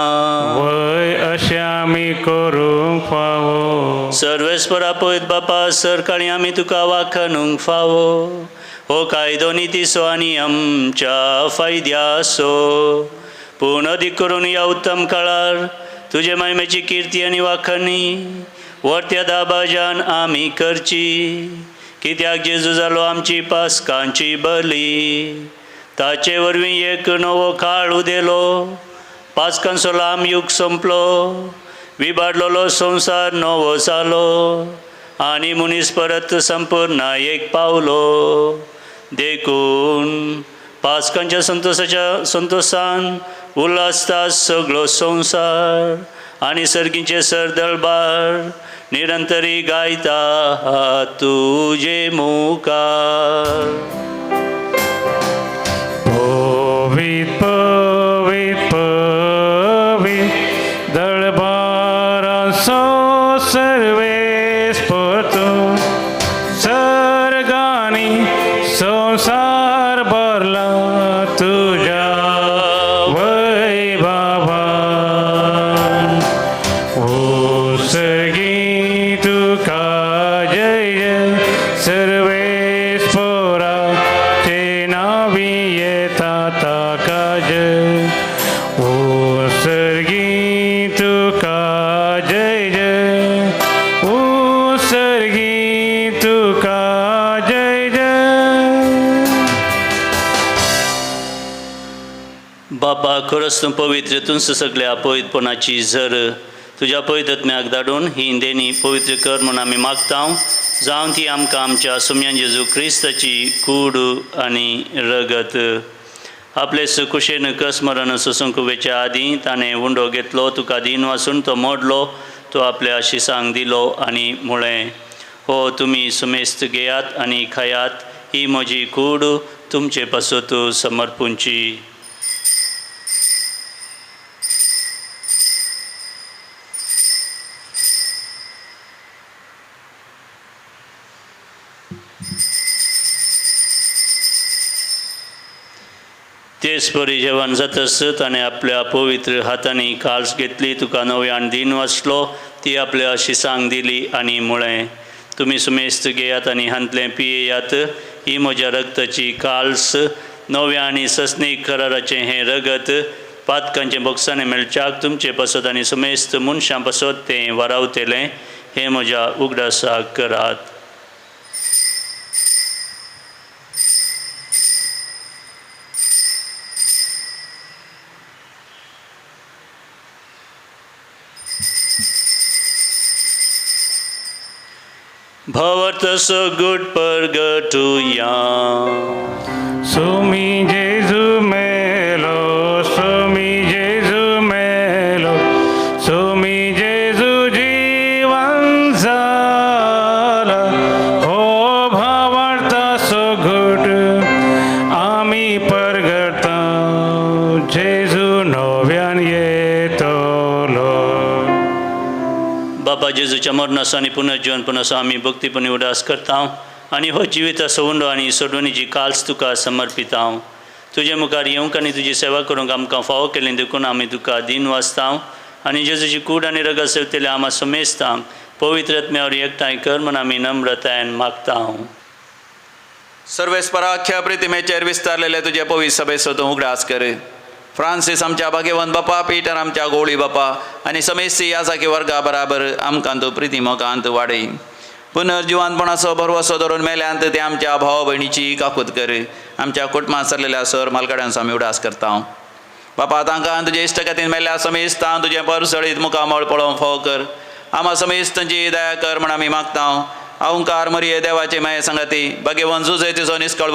वय अशें आमी करूंक फावो. सर्वेस्परा पळयत बापा सरकाळी आमी तुका वाखाणूंक फावो. हो कायदो नितीसो आनी आमच्या फायद्यासो. पूण अदीक करून ह्या उत्तम काळार तुजे महिमेची किर्ती आनी वाखाणी वर्त्या दाबाजान आमी करची. कित्याक जेजू जालो आमची पासकांची बली. ताचे वरवीं एक नवो काळ उदेलो. पासकांचो लांब युग संपलो. विबाडलोलो संवसार नवो जालो आनी मनीस परत संपूर्णायेक पावलो. देखून पासकांच्या संतोशान उल्हासता सगळो संवसार आनी सर्गीचे सरदळबार निरंतरी गायता तुजे मुखार. पवित पवित पवित दळबारांचो सर्वेस्पर तूं. सर्गांनी संवसार भरला तुज्या वैभवान. उसगी तुका जय जय सर्वेस्पराचे नावी येता ताका जय. उसर्गी तुका जय जय, उसर्गी तुका जय जय. बापा, खरोच तूं पवित्र, तुमचं सगळ्या पवित्रपणाची झर तुज्या पवित्रत्म्याक धाडून ही देणी पवित्र कर म्हूण आमी मागता. जावन ती आमकां आमच्या सुम्यान जेजू क्रिस्ताची कूड आनी रगत आपले सुकुशेन कसमरण सुसूंक वेच्या आदीं ताणें उंडो घेतलो तुका दिन वासून तो मोडलो तो आपल्या शिसांक दिलो आनी म्हळें हो तुमी सुमेस्त घेयात आनी खायात ही म्हजी कूड तुमचे पासत समर्पूंची. तेच परी जेवण जातस ताणें आपल्या पवित्र हातांनी काल्स घेतली तुका नव्यान दिन वाचलो ती आपल्या शिसांक दिली आनी म्हळें तुमी सुमेस्त घेयात आनी हांतलें पियेयात ही म्हज्या रगताची काल्स नव्या आनी सस्नीक कराराचें हें रगत पातकांचे बोक्सांनी मेळच्याक तुमचे पासत आनी सुमेस्त मनशां पासत तें वारावतेलें हें म्हज्या उगडासाक करात. भवतस गुड परगटुया सुमी जेजू मेलो सुमी जेजू मेलो सुमी जेजू जीवन झाला हो भावार्था सुगुट आम्ही परगटा जेजू नव्यान येतलो. बाबा जेजूच्या मरणाचो आनी पुनर्जीवनपणाचो आमी भक्तीपणी उडास करता आनी हो जिविताचो उंडो आनी सोडवणीची काल्स तुका समर्पिता. तुजे मुखार येवंक आनी तुजी सेवा करूंक आमकां फावो केलें देखून आमी तुका दिन वाचता आनी जेजूची कूड आनी रगत सेवतले आमा समेजता पवित्र आत्म्यावर एकठांय कर म्हूण आमी नम्रतायेन मागता. सर्वेस्पराख्या प्रितिमेचेर विस्तारलेले तुजे पवित्र सभेचो तूं उगडास कर. फ्रांसीस आमच्या भाग्यवंत बापा पिटर आमच्या गोळी बापा आनी समेस्ती यासाकी वर्गा बराबर आमकां तूं प्रितिमोकांत वाडय. पुनर्जिवानपणाचो भरवसो धरून मेल्यांत ते आमच्या भाव भयणीची काकूत कर. आमच्या कुटुंबांत सरलेल्या सर मालकड्यांचो आमी उडास करता. बापा तांकां तुजे इश्टगतीन मेल्ल्या समेस्तां तुजें परसळीत मुखामळ पळोवंक फावो कर. आमा समेस्तांची दया कर म्हण आमी मागता. अहंकार मरिये देवाचे माये संगती भाग्यवंत जुजे तिचो निश्कळ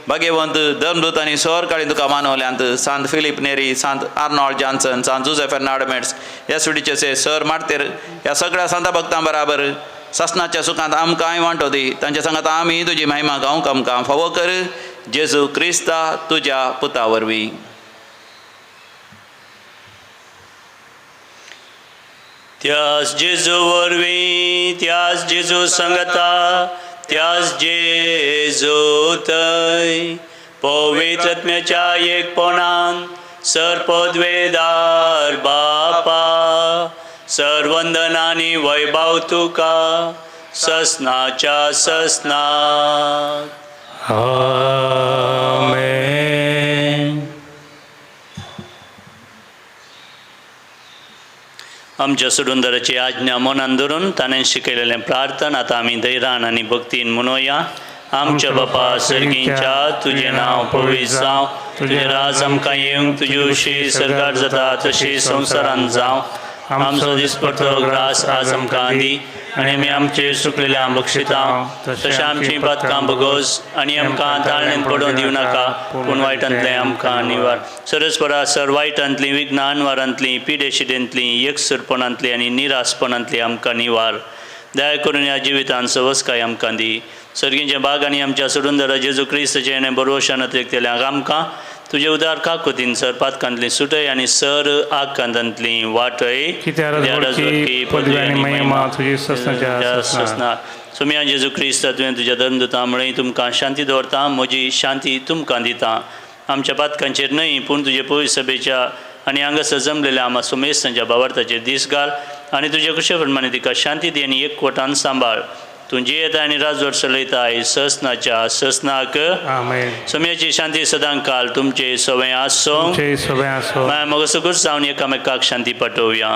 भाग्यवंत धर्मदूत आनी सर काळी तुका मानवल्यांत सांत फिलीप नेरी सांत आर्नॉल्ड जॉन्सन सांत जुझे फेर्नांड मेट्स ह्या सुडीचे सर मार्तेर ह्या सगळ्या सांता भक्तां बराबर ससनाच्या सुखांत आमकांय वांटो दी. तांच्या सांगात आमी तुजी महिमा गावंक आमकां फावो कर जेजू क्रिस्ता तुज्या पुता वरवीं. त्याच जेजू वरवीं त्याच जेजू संगता त्याच जेजू थंय पवित्र आत्म्याच्या एकपणान सरपदवेदार बापा सर्वंदनानी वैभव तुका ससनाच्या ससनात. आमेन. आमच्या सुडुंदराची आज्ञा मनान धरून ताणें शिकयलेलें प्रार्थना आतां आमी धैर्यान आनी भक्तीन म्हणुया. आमच्या बापा सर्गींच्या तुजें नांव पवित्र जावं तुजें राज आमकां येवंक तुजी उशी सरकार जाता तशी संवसारांत जावं. आमचो दिसपडटो ग्रास आज आमकां दी आनी आमी आमचे सुकलेल्यांक बक्षिता तशें आमची पातकां भोगोस आनी आमकां ताळणेंत पडोवंक दिवं नाका पूण वायटांतलें आमकां निवार. सरस्परा सर वायटांतलीं विघ्नां अनवारांतलीं पिडेशिडेंतलीं एकसुरपणांतलीं आनी निरासपणांतलीं आमकां निवार. दया करून ह्या जिवितांत सवस्काय आमकां दी. सर्गींचे बाग आनी आमच्या सुडुंदरा जेजू क्रिस्ताचे हेणें बरोवशानांत एकतेल्यांक आमकां तुजे उदार काकुतीन सर पातकांतलीं सुटय आनी सर आकांतांतलीं वाटय. सुम्या जेजू क्रिस्त तुवें तुज्या धर्मदुतां म्हळें तुमकां शांती दवरता म्हजी शांती तुमकां दिता. आमच्या पातकांचेर न्हय पूण तुजे पवित्र सभेच्या आनी हांगासर जमलेल्या आमा सुमेस्तांच्या भावार्थाचेर दीस घाल आनी तुजे कुशे प्रमाणे तिका शांती दी आनी एकवटान सांबाळ. तूं जियेता आनी राजवट चलयताय ससनाच्या ससनाक. सम्याची शांती सदां काल तुमचे सवय आसो. माय मगो सगळं जावन एकामेकाक शांती पाठोवया.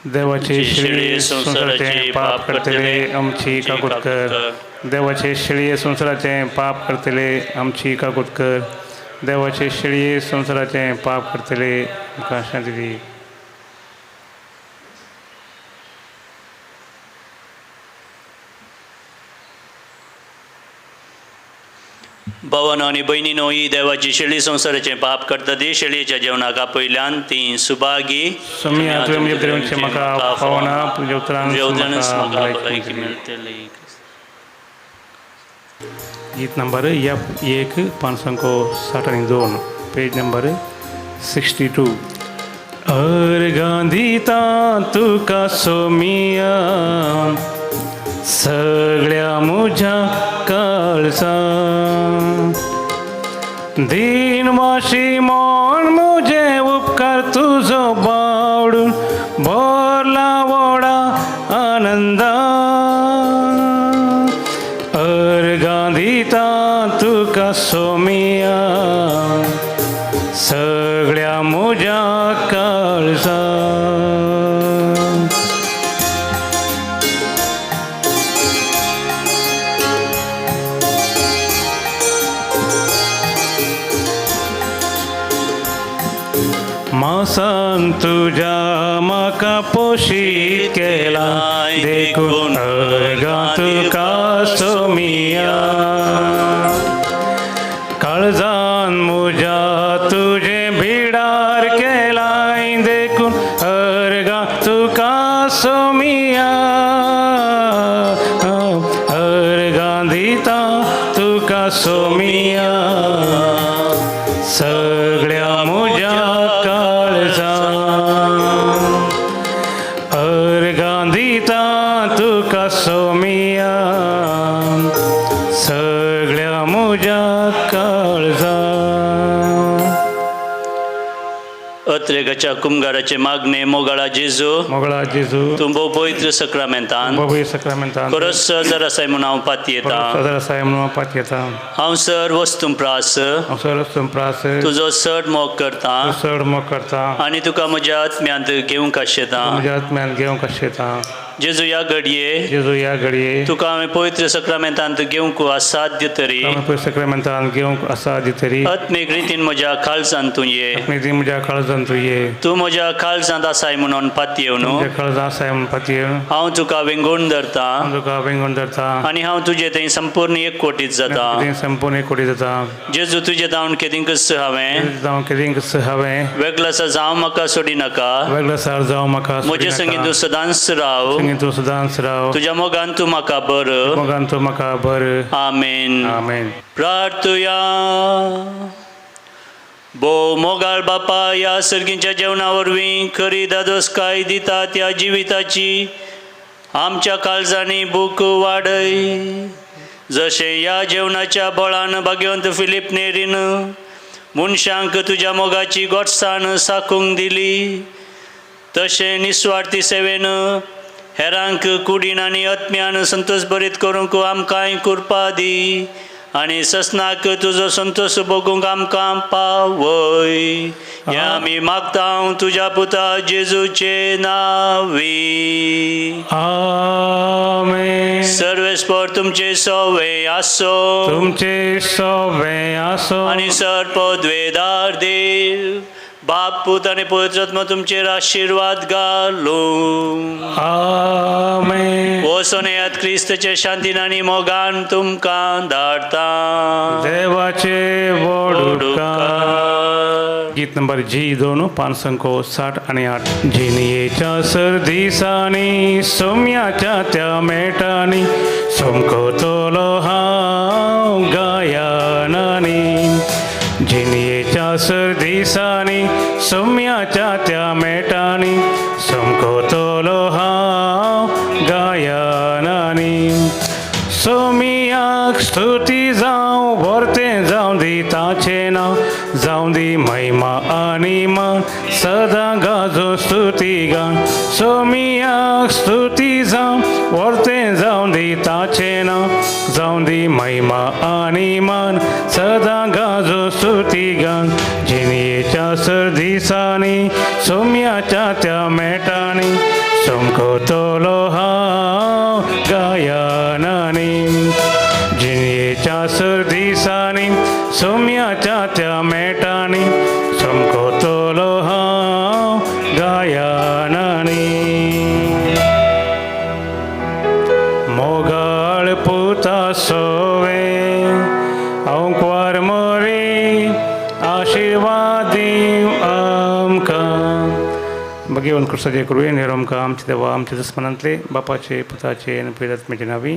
देवाचे शिळे संसाराचे पाप करतले आमची काकूट कर. देवाचे शिळे संसाराचे पाप करतले आमची काकूट कर. देवाचे शिळे संसाराचे पाप करतले आमकां शांती दी. भावांनो आनी भयणीनो, ही देवाची शेळी संवसाराचें पाप करता ती शेळयेच्या जेवणाका पयल्यान ती Subhagi Somia tujem drevche maka pavana pujotran जेवणच म्हाका smaka भलायकी मेळटली. गीत नंबर एक 562 पेज नंबर 62. अर्गांधिता तुका सोमिया सगळ्या मुझ्या काळजा दिनवाशी मन मुझे उपकार तुझो बावडून भरला वडा आनंदा अर्गांधिता तुका सोमिया सगळ्या मुझ्या काळजा मासान तुझ्या माका पोशीत केला देखून अर्गा तुका सोमिया काळजान मुझ्या तुझे भिडार केलाय देखून अर्गा तुका सोमिया अर्गांधिता तुका सोमिया सगळ्या मुझ्या काळजा अर्गांधिता तुका सोमिया सगळ्या मुझ्या काळजा अत्रेगाच्या कुंभाराचे मागणे मोगाळा जेजू मोगळा जेजू तूं भोव पवित्र सक्रामेंतान बाबू सक्रामेंतान खरोच सर आसाय म्हूण हांव पाती येता. सदर साहेब म्हणून पात येता हांव सर वस्तूं प्रास सर संप्रास तुजो चड मोग करता चड मोग करता आनी तुका म्हज्या आत्म्यांत घेवंक आशेता. म्हज्या आत्म्यान घेवंक आशेता जेजू ह्या घडये जेजू ह्या घडये तुका हांवें पवित्र सक्रामेंतांत घेवंक असाध्य तरी सक्रामेंतान घेवंक आसा दितरी आत्मीक रितीन म्हज्या काळजांत तूं ये. ती म्हज्या काळजान तूं ये तूं म्हज्या काळजांत आसाय म्हणून पातयेव न्हू. म्हज्या काळजां आसाय म्हूण पातये हांव तुका वेंगोण धरता तुका वेंगून धरता आनी हांव तुजे थंय संपूर्ण एक कोटीत जाता. ती संपूर्ण एक कोटी जाता जेजू तुजे जावन केदींकच हांवें जावं कितें हांवें वेगळो आसा जावं म्हाका सोडी नाका. वेगळो सार जावं म्हाका म्हजे संगीत तूं सदांच राव. तूं सदांच राव तुज्या मोगान तूं म्हाका बर. मोगान तूं म्हाका बर आमेन. आमेन. प्रार्थुया. भोव मोगाळ बापा, ह्या सर्गीच्या जेवणा वरवीं खरी दादोसकाय दिता त्या जिविताची आमच्या काळजांनी भूक वाडय. जशें ह्या जेवणाच्या बळान भाग्यवंत फिलीप नेरीन मनशांक तुज्या मोगाची गोडसाण साकूंक दिली, तशें निस्वार्थी सेवेन हेरांक कुडीन आनी आत्म्यान संतोश भरीत करूंक आमकांय कृपा दी आनी ससनाक तुजो संतोश भोगूंक आमकां पावय. हें आमी मागता तुज्या पुता जेजूचे नांवी. आमेन. सर्वेस्पर तुमचे सवे आसो. तुमचे सवे आसो आनी सर्पद्वेदार देव बाप पूत आनी पवित्र आत्मा तुमचेर आशिर्वाद घालूं. आमेन. वसोनेयात क्रिस्तचे शांतीन आनी मोगान तुमकां धाडटा. देवाचे वडुकार. गीत नंबर G2 560 आणि 8. जिनियेच्या सर्दिसांनी सोम्याच्या त्या मेटांनी सोमकोतलो हांव गायनांनी. जिनियेच्या सर्दिसांनी सोम्याच्या त्या मेटांनी सोमकोतलो हांव गायनांनी. सोमियाक स्तुती जावं वर्तें जावं दी ताचें नांव जावं दी महिमा आनी मान सदां गाजो स्तुती गान. सोमियाक स्तुती जावं वर्तें जावं दी ताचें नांव जावं दी महिमा आनी मान सदां गाजो स्तुती गान. जिनियेच्या सर्दिसांनी सोम्याच्या त्या मेटांनी सोमकोतलो हांव गायनांनी. जिनियेच्या सर्दिसांनी सोम्याच्या त्या मेटांनी सोमकोतलो हांव गायनांनी. मोगाळ पुता सोवे ओंकार मरे आशीर्वाद दिव आमकां. भगवान कृष्णाचे कृपेन हेर आमकां आमचे देवा आमच्या दुस्मनांतले बापाचे पुताचे आनी पवित्र आत्म्याचे नांवी